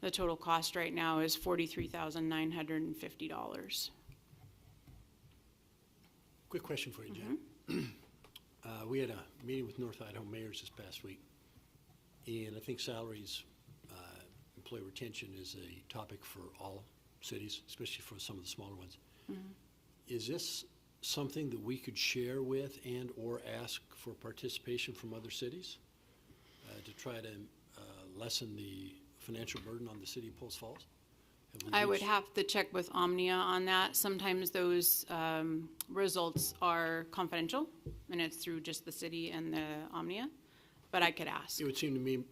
The total cost right now is $43,950. Quick question for you, Jen. We had a meeting with North Idaho mayors this past week, and I think salaries, employee retention is a topic for all cities, especially for some of the smaller ones. Is this something that we could share with and or ask for participation from other cities to try to lessen the financial burden on the city of Post Falls? I would have to check with Omnia on that. Sometimes those results are confidential, and it's through just the city and the Omnia, but I could ask. It would seem to me,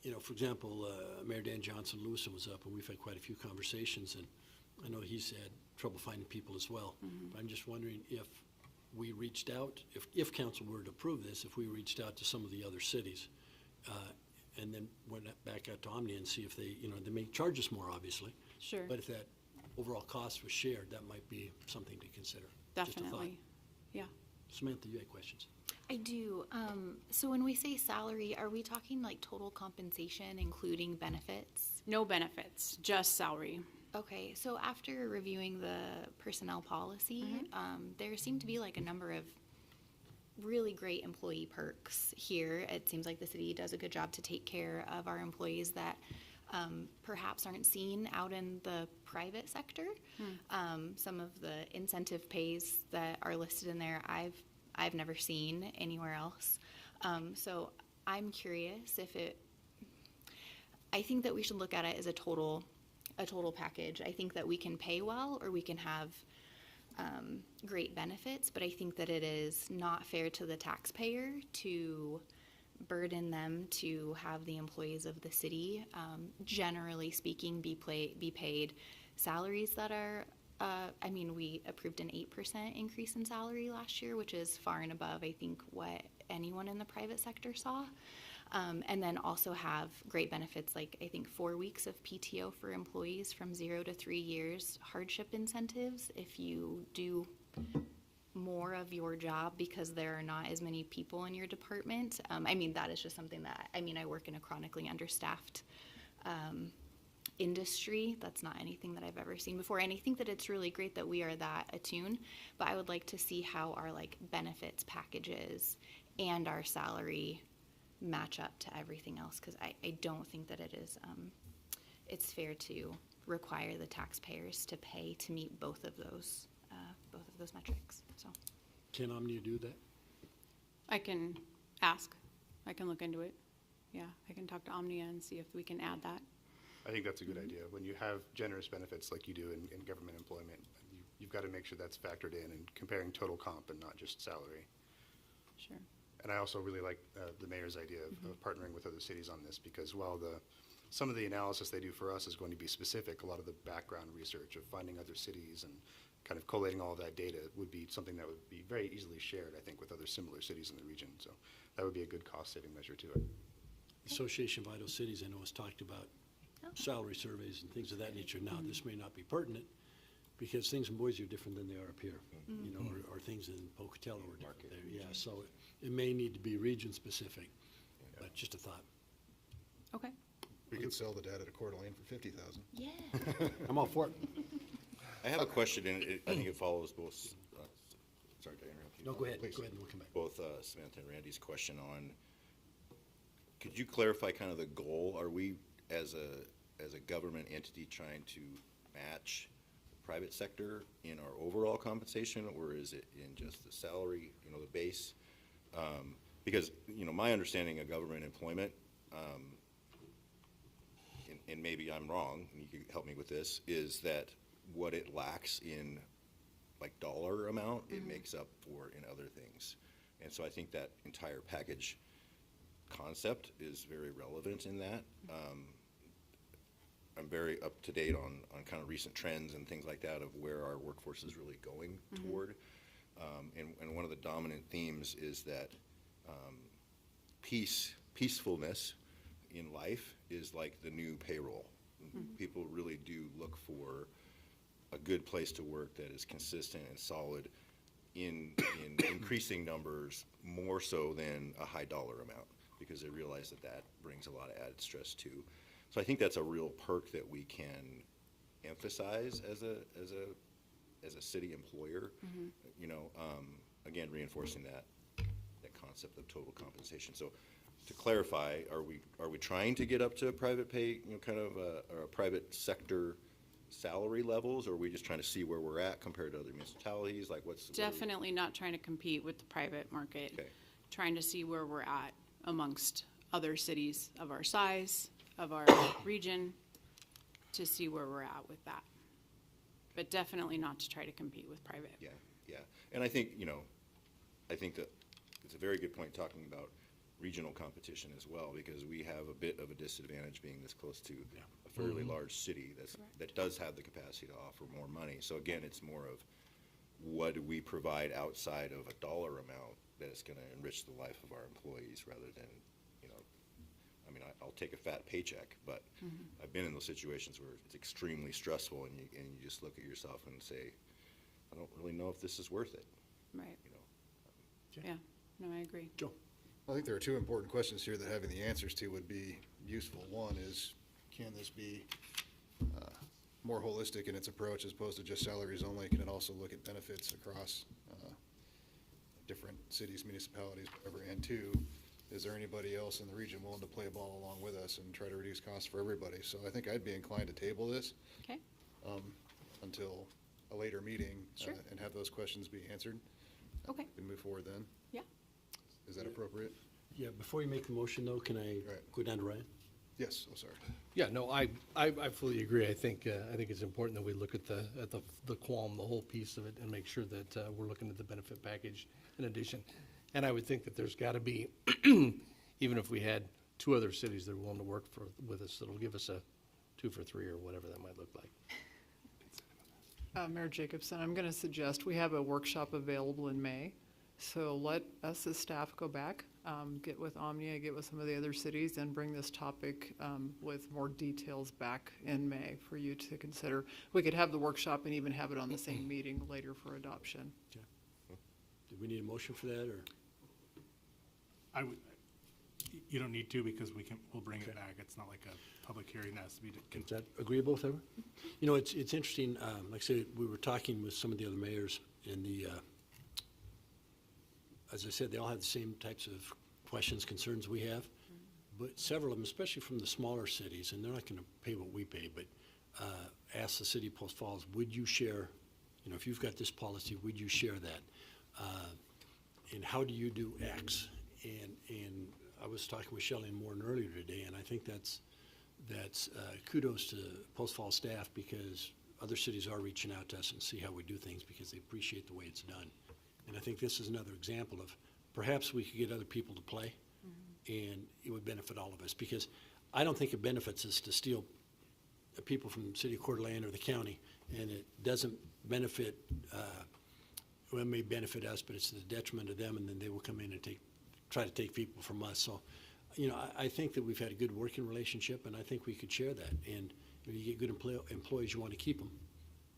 you know, for example, Mayor Dan Johnson Lewison was up, and we've had quite a few conversations, and I know he's had trouble finding people as well. But I'm just wondering if we reached out, if council were to approve this, if we reached out to some of the other cities, and then went back out to Omnia and see if they, you know, they may charge us more, obviously. Sure. But if that overall cost was shared, that might be something to consider. Just a thought. Definitely, yeah. Samantha, you had questions? I do. So when we say salary, are we talking like total compensation, including benefits? No benefits, just salary. Okay, so after reviewing the personnel policy, there seemed to be like a number of really great employee perks here. It seems like the city does a good job to take care of our employees that perhaps aren't seen out in the private sector. Some of the incentive pays that are listed in there, I've never seen anywhere else. So I'm curious if I think that we should look at it as a total package. I think that we can pay well, or we can have great benefits, but I think that it is not fair to the taxpayer to burden them to have the employees of the city, generally speaking, be paid salaries that are, I mean, we approved an 8% increase in salary last year, which is far and above, I think, what anyone in the private sector saw. And then also have great benefits, like I think 4 weeks of PTO for employees from 0 to 3 years, hardship incentives if you do more of your job because there are not as many people in your department. I mean, that is just something that, I mean, I work in a chronically understaffed industry. That's not anything that I've ever seen before. And I think that it's really great that we are that attuned, but I would like to see how our like benefits packages and our salary match up to everything else, because I don't think that it is it's fair to require the taxpayers to pay to meet both of those both of those metrics, so. Can Omnia do that? I can ask. I can look into it. Yeah, I can talk to Omnia and see if we can add that. I think that's a good idea. When you have generous benefits like you do in government employment, you've got to make sure that's factored in and comparing total comp and not just salary. Sure. And I also really like the mayor's idea of partnering with other cities on this, because while some of the analysis they do for us is going to be specific, a lot of the background research of finding other cities and kind of collating all of that data would be something that would be very easily shared, I think, with other similar cities in the region. So that would be a good cost-saving measure to it. Association of Idaho Cities, I know, has talked about salary surveys and things of that nature. Now, this may not be pertinent because things in Boise are different than they are up here, you know, or things in Pocatello are different there. Yeah, so it may need to be region-specific, but just a thought. Okay. We could sell the data to Coeur d'Alene for $50,000. Yeah. I'm all for it. I have a question, and I think it follows both, sorry to interrupt you. No, go ahead. Please. Go ahead and we'll come back. Both Samantha and Randy's question on, could you clarify kind of the goal? Are we, as a government entity, trying to match the private sector in our overall compensation, or is it in just the salary, you know, the base? Because, you know, my understanding of government employment, and maybe I'm wrong, and you can help me with this, is that what it lacks in like dollar amount, it makes up for in other things. And so I think that entire package concept is very relevant in that. I'm very up to date on kind of recent trends and things like that of where our workforce is really going toward. And one of the dominant themes is that peacefulness in life is like the new payroll. People really do look for a good place to work that is consistent and solid in increasing numbers, more so than a high dollar amount, because they realize that that brings a lot of added stress too. So I think that's a real perk that we can emphasize as a city employer. You know, again, reinforcing that concept of total compensation. So to clarify, are we trying to get up to private pay, you know, kind of or a private sector salary levels, or are we just trying to see where we're at compared to other municipalities? Like Definitely not trying to compete with the private market. Okay. Trying to see where we're at amongst other cities of our size, of our region, to see where we're at with that. But definitely not to try to compete with private. Yeah, yeah. And I think, you know, I think that it's a very good point talking about regional competition as well, because we have a bit of a disadvantage being this close to a fairly large city that does have the capacity to offer more money. So again, it's more of what do we provide outside of a dollar amount that is going to enrich the life of our employees, rather than, you know, I mean, I'll take a fat paycheck, but I've been in those situations where it's extremely stressful, and you just look at yourself and say, I don't really know if this is worth it. Right. You know. Yeah, no, I agree. Joe. I think there are two important questions here that having the answers to would be useful. One is, can this be more holistic in its approach as opposed to just salaries only? Can it also look at benefits across different cities, municipalities, whatever? And two, is there anybody else in the region willing to play ball along with us and try to reduce costs for everybody? So I think I'd be inclined to table this Okay. until a later meeting. Sure. And have those questions be answered. Okay. And move forward then. Yeah. Is that appropriate? Yeah, before you make the motion though, can I go down to Ryan? Yes, oh, sorry. Yeah, no, I fully agree. I think it's important that we look at the qualm, the whole piece of it, and make sure that we're looking at the benefit package in addition. And I would think that there's got to be, even if we had two other cities that are willing to work with us, that'll give us a 2 for 3 or whatever that might look like. Mayor Jacobson, I'm going to suggest we have a workshop available in May. So let us as staff go back, get with Omnia, get with some of the other cities, and bring this topic with more details back in May for you to consider. We could have the workshop and even have it on the same meeting later for adoption. Okay. Do we need a motion for that, or? You don't need to, because we'll bring it back. It's not like a public hearing that has to be. Is that agreeable with everyone? You know, it's interesting, like I said, we were talking with some of the other mayors, and as I said, they all have the same types of questions, concerns we have, but several of them, especially from the smaller cities, and they're not going to pay what we pay, but ask the city of Post Falls, would you share you know, if you've got this policy, would you share that? And how do you do X? And I was talking with Shelley and Morton earlier today, and I think that's kudos to Post Falls staff, because other cities are reaching out to us and see how we do things because they appreciate the way it's done. And I think this is another example of perhaps we could get other people to play, and it would benefit all of us, because I don't think it benefits us to steal people from the city of Coeur d'Alene or the county, and it doesn't benefit, well, it may benefit us, but it's to the detriment of them, and then they will come in and try to take people from us. So, you know, I think that we've had a good working relationship, and I think we could share that. And when you get good employees, you want to keep them.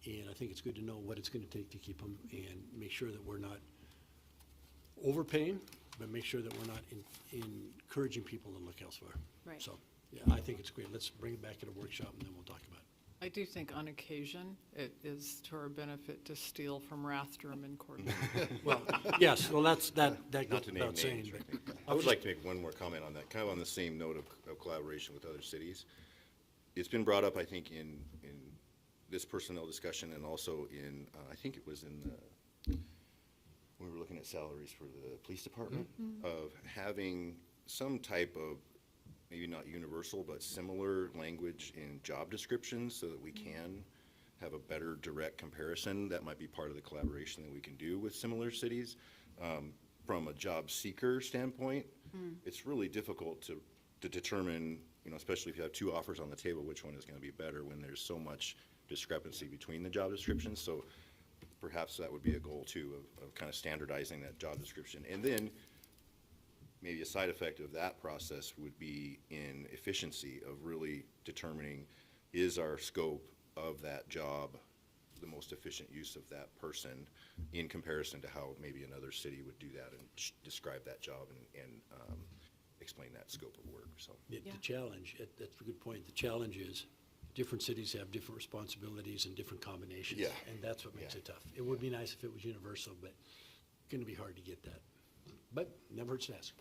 And I think it's good to know what it's going to take to keep them and make sure that we're not overpaying, but make sure that we're not encouraging people to look elsewhere. Right. So, yeah, I think it's great. Let's bring it back at a workshop, and then we'll talk about it. I do think on occasion, it is to our benefit to steal from Rathdrum and Coeur d'Alene. Well, yes, well, that Not goes to name without saying. names, but I would like to make one more comment on that, kind of on the same note of collaboration with other cities. It's been brought up, I think, in this personnel discussion, and also in, I think it was in when we were looking at salaries for the police department, of having some type of, maybe not universal, but similar language in job descriptions so that we can have a better direct comparison. That might be part of the collaboration that we can do with similar cities. From a job seeker standpoint, it's really difficult to determine, you know, especially if you have two offers on the table, which one is going to be better when there's so much discrepancy between the job descriptions. So perhaps that would be a goal too, of kind of standardizing that job description. And then maybe a side effect of that process would be in efficiency of really determining, is our scope of that job the most efficient use of that person in comparison to how maybe another city would do that and describe that job and explain that scope of work. So The challenge, that's a good point. The challenge is different cities have different responsibilities and different combinations. Yeah. And that's what makes it tough. It would be nice if it was universal, but it's going to be hard to get that. But never hurts to ask.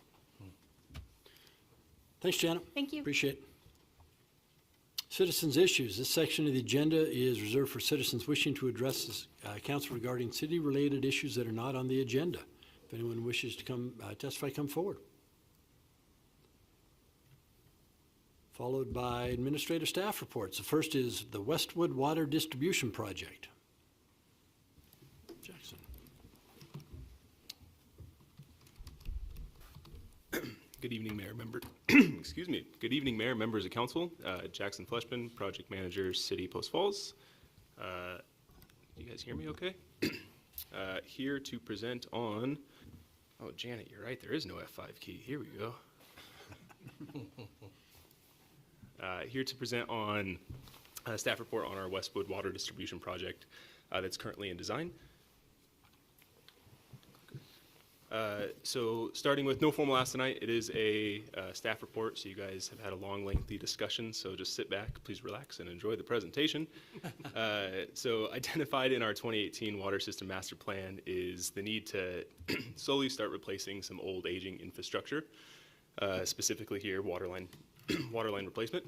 Thanks, Janet. Thank you. Appreciate it. Citizens' issues. This section of the agenda is reserved for citizens wishing to address this council regarding city-related issues that are not on the agenda. If anyone wishes to come testify, come forward. Followed by administrative staff reports. The first is the Westwood Water Distribution Project. Jackson. Good evening, Mayor, excuse me. Good evening, Mayor, members of council. Jackson Fleshman, Project Manager, City Post Falls. You guys hear me okay? Here to present on, oh, Janet, you're right, there is no F5 key. Here we go. Here to present on a staff report on our Westwood Water Distribution Project that's currently in design. So starting with no formal ask tonight, it is a staff report, so you guys have had a long, lengthy discussion, so just sit back, please relax, and enjoy the presentation. So identified in our 2018 Water System Master Plan is the need to slowly start replacing some old aging infrastructure, specifically here, water line replacement.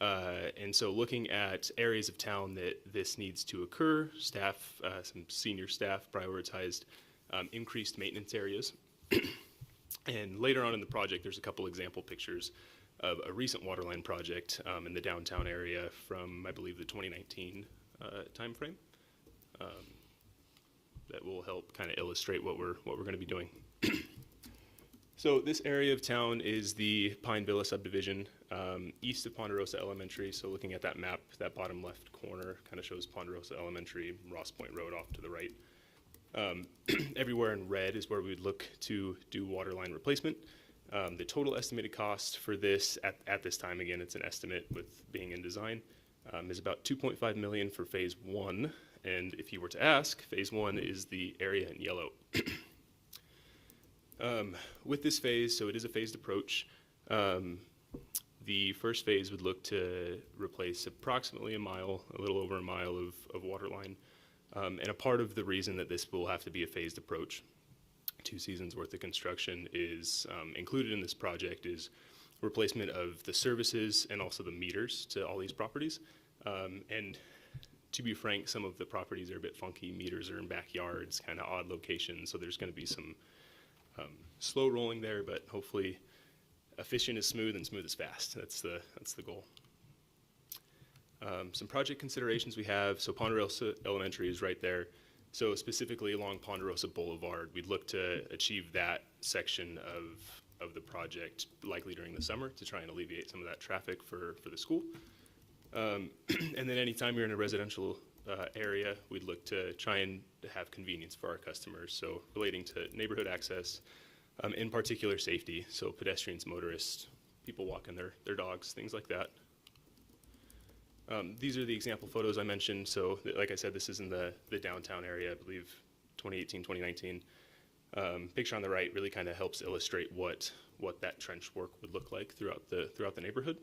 And so looking at areas of town that this needs to occur, staff, some senior staff prioritized increased maintenance areas. And later on in the project, there's a couple example pictures of a recent waterline project in the downtown area from, I believe, the 2019 timeframe. That will help kind of illustrate what we're going to be doing. So this area of town is the Pine Villa subdivision, east of Ponderosa Elementary. So looking at that map, that bottom left corner kind of shows Ponderosa Elementary, Ross Point Road off to the right. Everywhere in red is where we would look to do water line replacement. The total estimated cost for this at this time, again, it's an estimate with being in design, is about $2.5 million for phase 1. And if you were to ask, phase 1 is the area in yellow. With this phase, so it is a phased approach, the first phase would look to replace approximately a little over a mile of water line. And a part of the reason that this will have to be a phased approach, 2 seasons worth of construction, is included in this project is replacement of the services and also the meters to all these properties. And To be frank, some of the properties are a bit funky. Meters are in backyards, kind of odd locations, so there's going to be some slow rolling there, but hopefully efficient is smooth and smooth is fast. That's the goal. Some project considerations we have. So Ponderosa Elementary is right there. So specifically along Ponderosa Boulevard, we'd look to achieve that section of the project likely during the summer to try and alleviate some of that traffic for the school. And then anytime you're in a residential area, we'd look to try and have convenience for our customers. So relating to neighborhood access, in particular safety, so pedestrians, motorists, people walking their dogs, things like that. These are the example photos I mentioned. So like I said, this is in the downtown area, I believe 2018, 2019. Picture on the right really kind of helps illustrate what that trench work would look like throughout the neighborhood.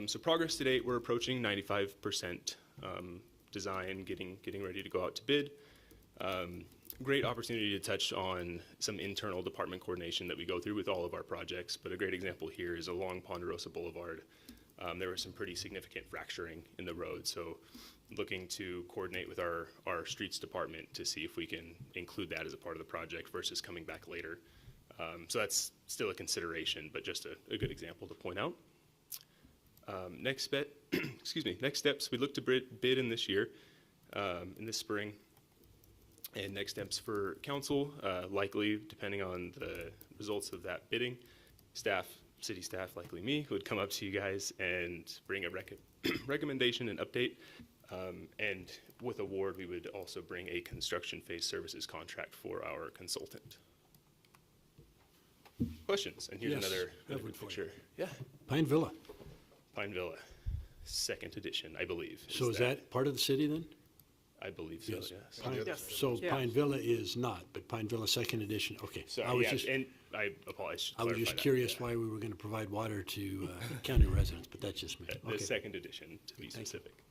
So progress to date, we're approaching 95% design, getting ready to go out to bid. Great opportunity to touch on some internal department coordination that we go through with all of our projects, but a great example here is along Ponderosa Boulevard. There was some pretty significant fracturing in the road, so looking to coordinate with our streets department to see if we can include that as a part of the project versus coming back later. So that's still a consideration, but just a good example to point out. Next steps, we look to bid in this year, in this spring. And next steps for council, likely depending on the results of that bidding, city staff, likely me, would come up to you guys and bring a recommendation and update. And with award, we would also bring a construction phase services contract for our consultant. Questions? And here's Yes, another picture. Yeah. Pine Villa. Pine Villa, second edition, I believe. So is that part of the city then? I believe so, yes. So Yeah. Pine Villa is not, but Pine Villa second edition, okay. So, I was yeah, just, and I apologize. I was just curious why we were gonna provide water to county residents, but that's just me. The Okay. second edition, to be specific.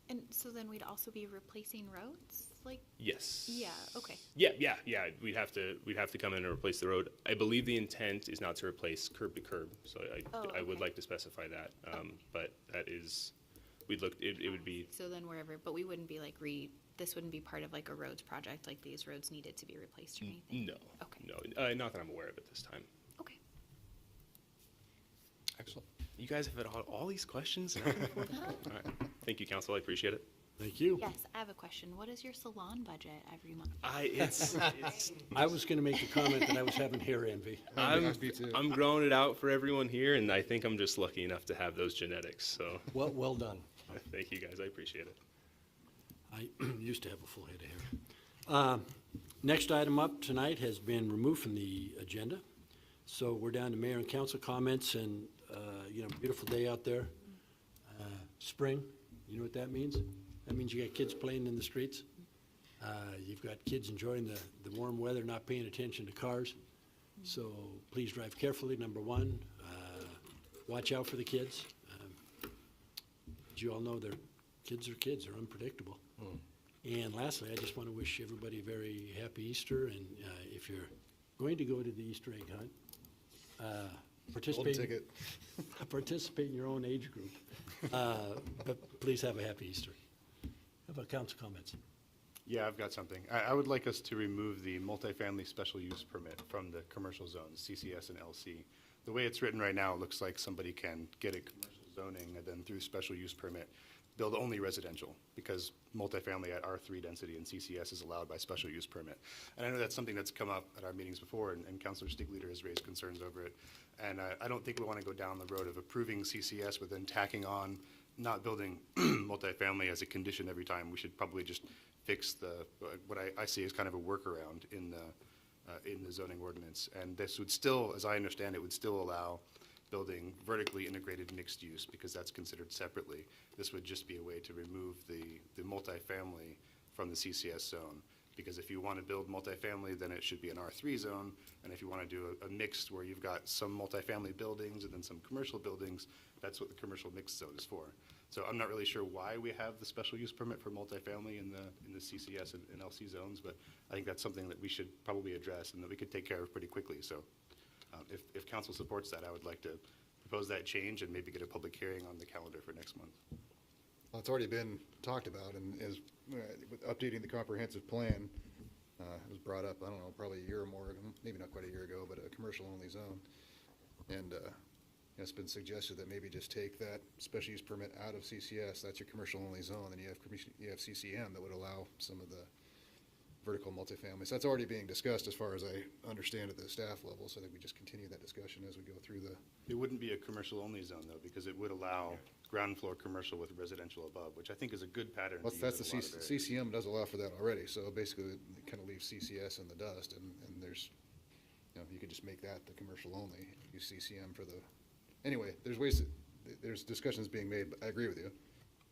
And so then we'd also be replacing roads, like? Yes. Yeah, okay. Yeah. We'd have to come in and replace the road. I believe the intent is not to replace curb to curb, so I would like to specify that. But that is, it would be. So then wherever, but we wouldn't be like this wouldn't be part of like a roads project, like these roads needed to be replaced or anything? No. Okay. No, not that I'm aware of at this time. Okay. Excellent. You guys have had all these questions? All right. Thank you, council. I appreciate it. Thank you. Yes, I have a question. What is your salon budget every month? I was gonna make the comment that I was having hair envy. I'm growing it out for everyone here, and I think I'm just lucky enough to have those genetics, so. Well done. Thank you, guys. I appreciate it. I used to have a full head of hair. Next item up tonight has been removed from the agenda. So we're down to mayor and council comments and, beautiful day out there. Spring, you know what that means? That means you got kids playing in the streets. You've got kids enjoying the warm weather, not paying attention to cars. So please drive carefully, number one. Watch out for the kids. As you all know, kids are kids, they're unpredictable. And lastly, I just want to wish everybody a very happy Easter, and if you're going to go to the Easter egg hunt, participate in your own age group. But please have a happy Easter. How about council comments? Yeah, I've got something. I would like us to remove the multifamily special use permit from the commercial zones, CCS and LC. The way it's written right now, it looks like somebody can get a commercial zoning and then through special use permit, build only residential, because multifamily at R3 density and CCS is allowed by special use permit. And I know that's something that's come up at our meetings before, and Councilor Stiegleiter has raised concerns over it. And I don't think we want to go down the road of approving CCS but then tacking on not building multifamily as a condition every time. We should probably just fix what I see as kind of a workaround in the zoning ordinance. And this would still, as I understand it, would still allow building vertically integrated mixed use, because that's considered separately. This would just be a way to remove the multifamily from the CCS zone, because if you want to build multifamily, then it should be an R3 zone, and if you want to do a mixed where you've got some multifamily buildings and then some commercial buildings, that's what the commercial mixed zone is for. So I'm not really sure why we have the special use permit for multifamily in the CCS and LC zones, but I think that's something that we should probably address and that we could take care of pretty quickly. So if council supports that, I would like to propose that change and maybe get a public hearing on the calendar for next month. Well, it's already been talked about, and as, with updating the comprehensive plan, it was brought up, I don't know, probably a year or more, maybe not quite a year ago, but a commercial-only zone. And it's been suggested that maybe just take that special use permit out of CCS, that's your commercial-only zone, and you have CCM that would allow some of the vertical multifamily. So that's already being discussed as far as I understand at the staff level, so I think we just continue that discussion as we go through the. It wouldn't be a commercial-only zone, though, because it would allow ground floor commercial with residential above, which I think is a good pattern. Well, to that's use the in a lot of areas. CCM does allow for that already, so basically it kind of leaves CCS in the dust, and there's, you could just make that the commercial only, use CCM for the, anyway, there's discussions being made, but I agree with you.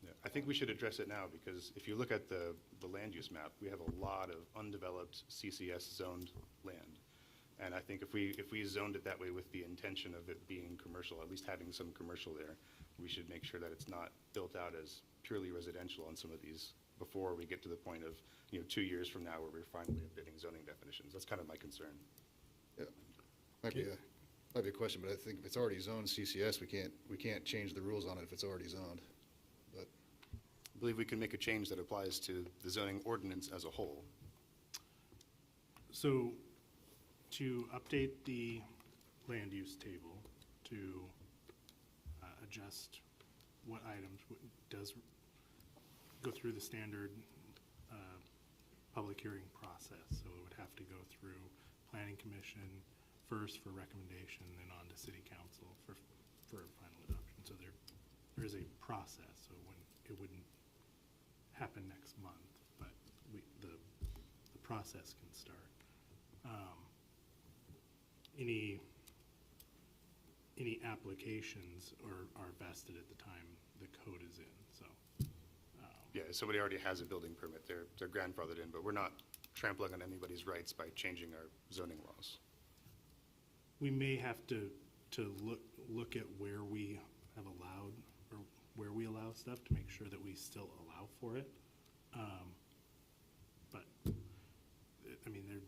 Yeah, I think we should address it now, because if you look at the land use map, we have a lot of undeveloped CCS zoned land. And I think if we zoned it that way with the intention of it being commercial, at least having some commercial there, we should make sure that it's not built out as purely residential on some of these before we get to the point of, 2 years from now where we're finally updating zoning definitions. That's kind of my concern. Yeah, might be a question, but I think if it's already zoned CCS, we can't change the rules on it if it's already zoned. But I believe we can make a change that applies to the zoning ordinance as a whole. So to update the land use table to adjust what items does go through the standard public hearing process. So it would have to go through Planning Commission first for recommendation, then on to City Council for final adoption. So there is a process. So it wouldn't happen next month, but the process can start. Any applications are vested at the time the code is in, so. Yeah, if somebody already has a building permit, they're grandfathered in, but we're not trampling on anybody's rights by changing our zoning laws. We may have to look at where we have allowed, or where we allow stuff to make sure that we still allow for it. But, I mean, there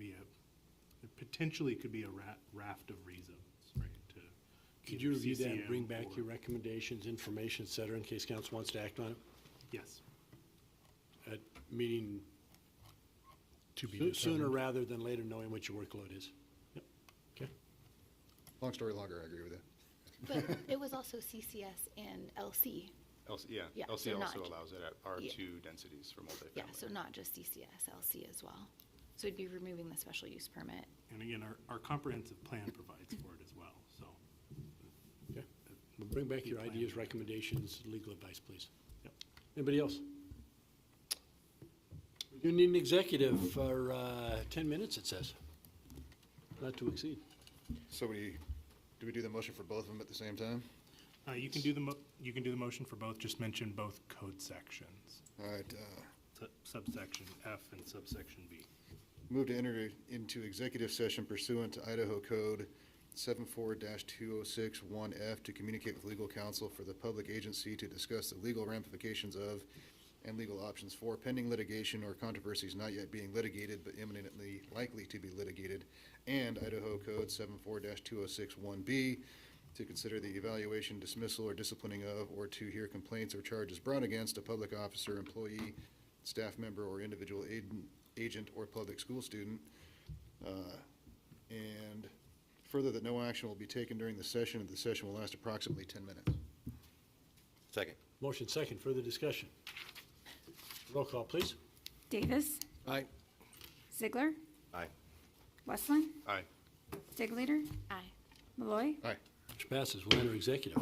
potentially could be a raft of reasons, right? Could you review that and CCM bring back or- your recommendations, information, et cetera, in case council wants to act on it? Yes. At meeting To be sooner determined. rather than later, knowing what your workload is. Yep. Okay. long story longer, I agree with you. But it was also CCS and LC. Yeah, Yeah, LC so not- also allows it at R2 densities for multifamily. Yeah, so not just CCS, LC as well. So we'd be removing the special use permit. And again, our comprehensive plan provides for it as well, so. Okay. Well, bring back your ideas, recommendations, legal advice, please. Yep. Anybody else? We do need an executive for 10 minutes, it says. Not to exceed. So do we do the motion for both of them at the same time? You can do the motion for both, just mention both code sections. All right, Subsection F and subsection B. move to enter into executive session pursuant to Idaho Code 74-2061F to communicate with legal counsel for the public agency to discuss the legal ramifications of and legal options for pending litigation or controversies not yet being litigated but imminently likely to be litigated, and Idaho Code 74-2061B to consider the evaluation, dismissal, or disciplining of, or to hear complaints or charges brought against a public officer, employee, staff member, or individual agent or public school student. And further, that no action will be taken during the session, and the session will last approximately 10 minutes. Second. Motion second, further discussion. Roll call, please. Davis. Aye. Ziegler. Aye. Westland. Aye. Stigleader. Aye. Malloy. Aye. Which passes. We'll enter executive.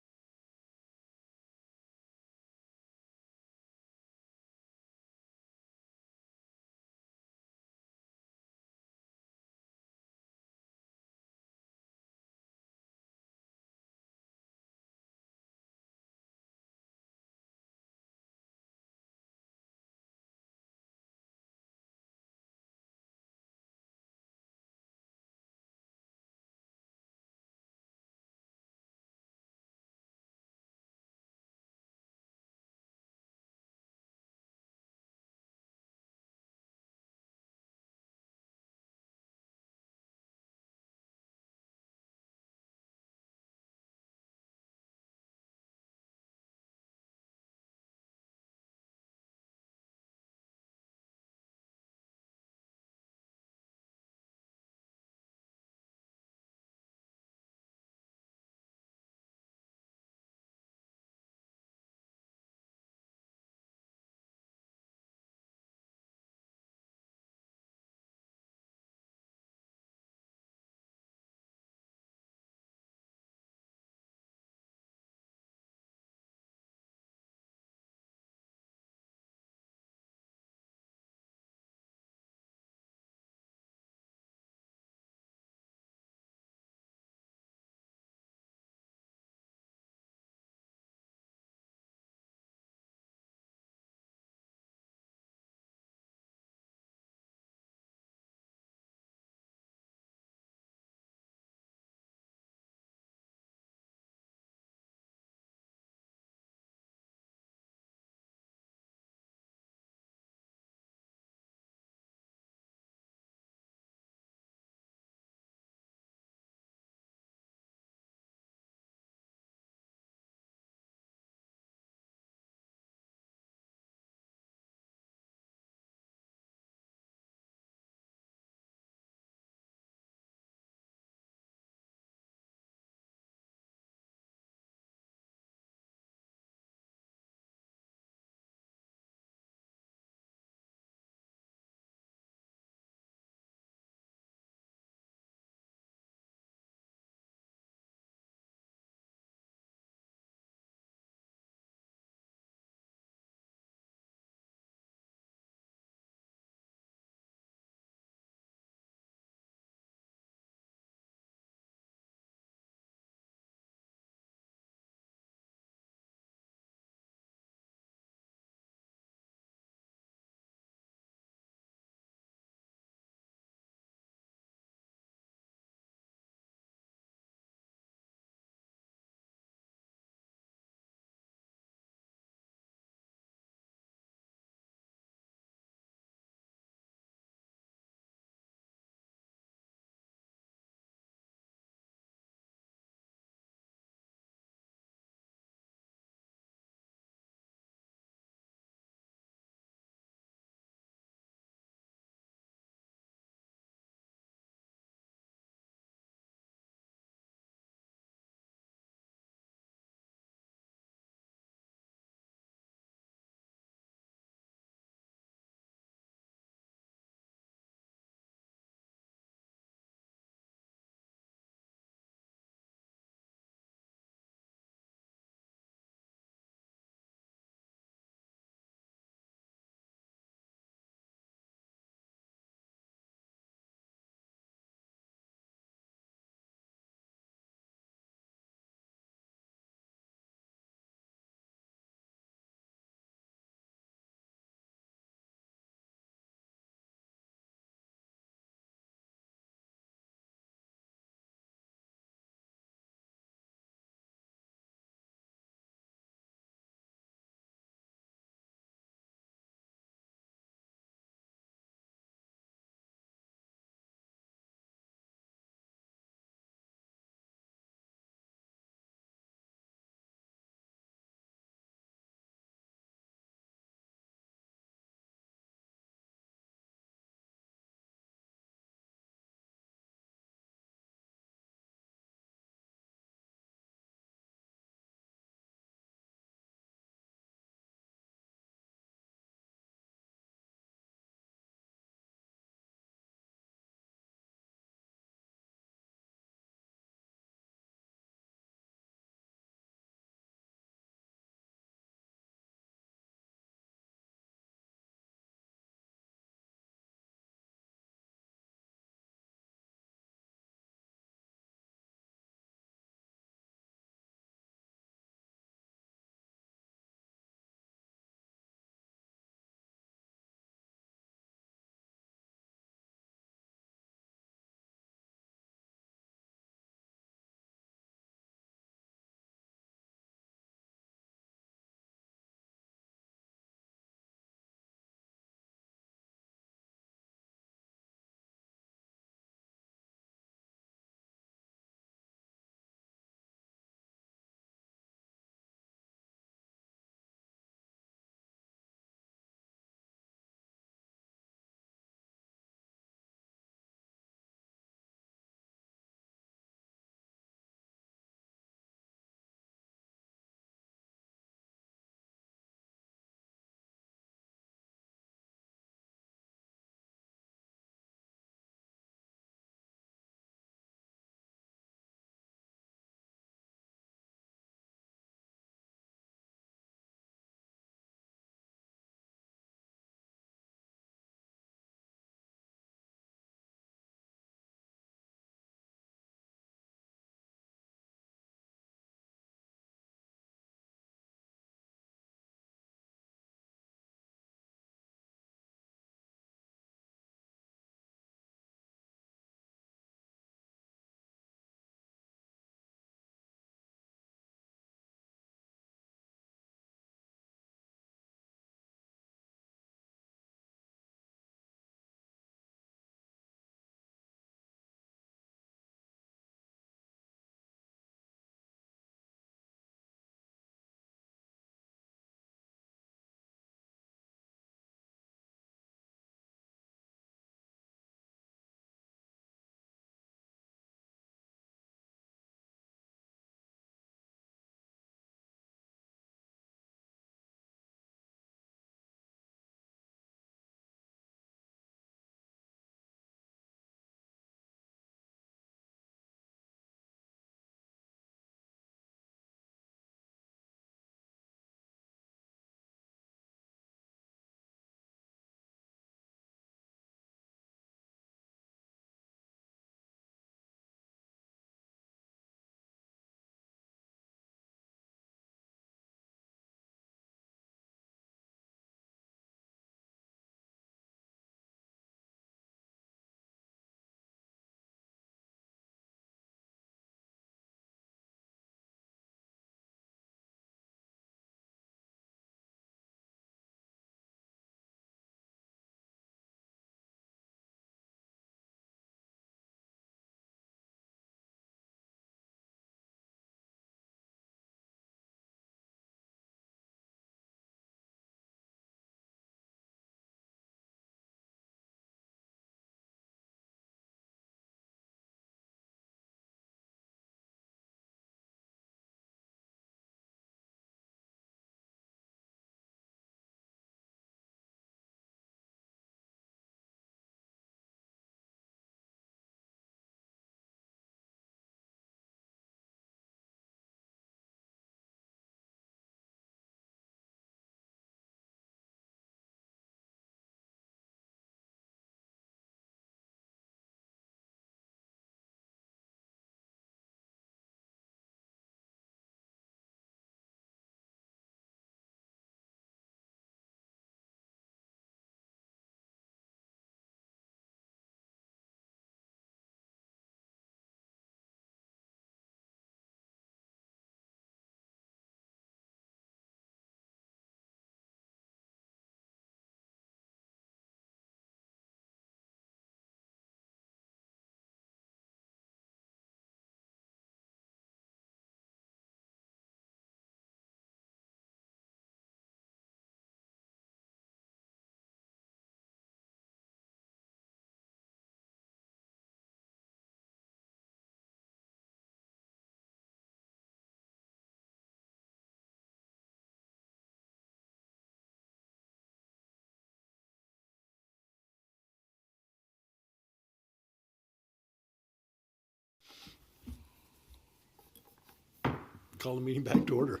call the meeting back to order.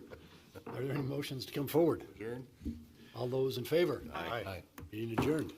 Are there any motions to come forward? Adjourn? All those in favor? Aye. Meeting adjourned.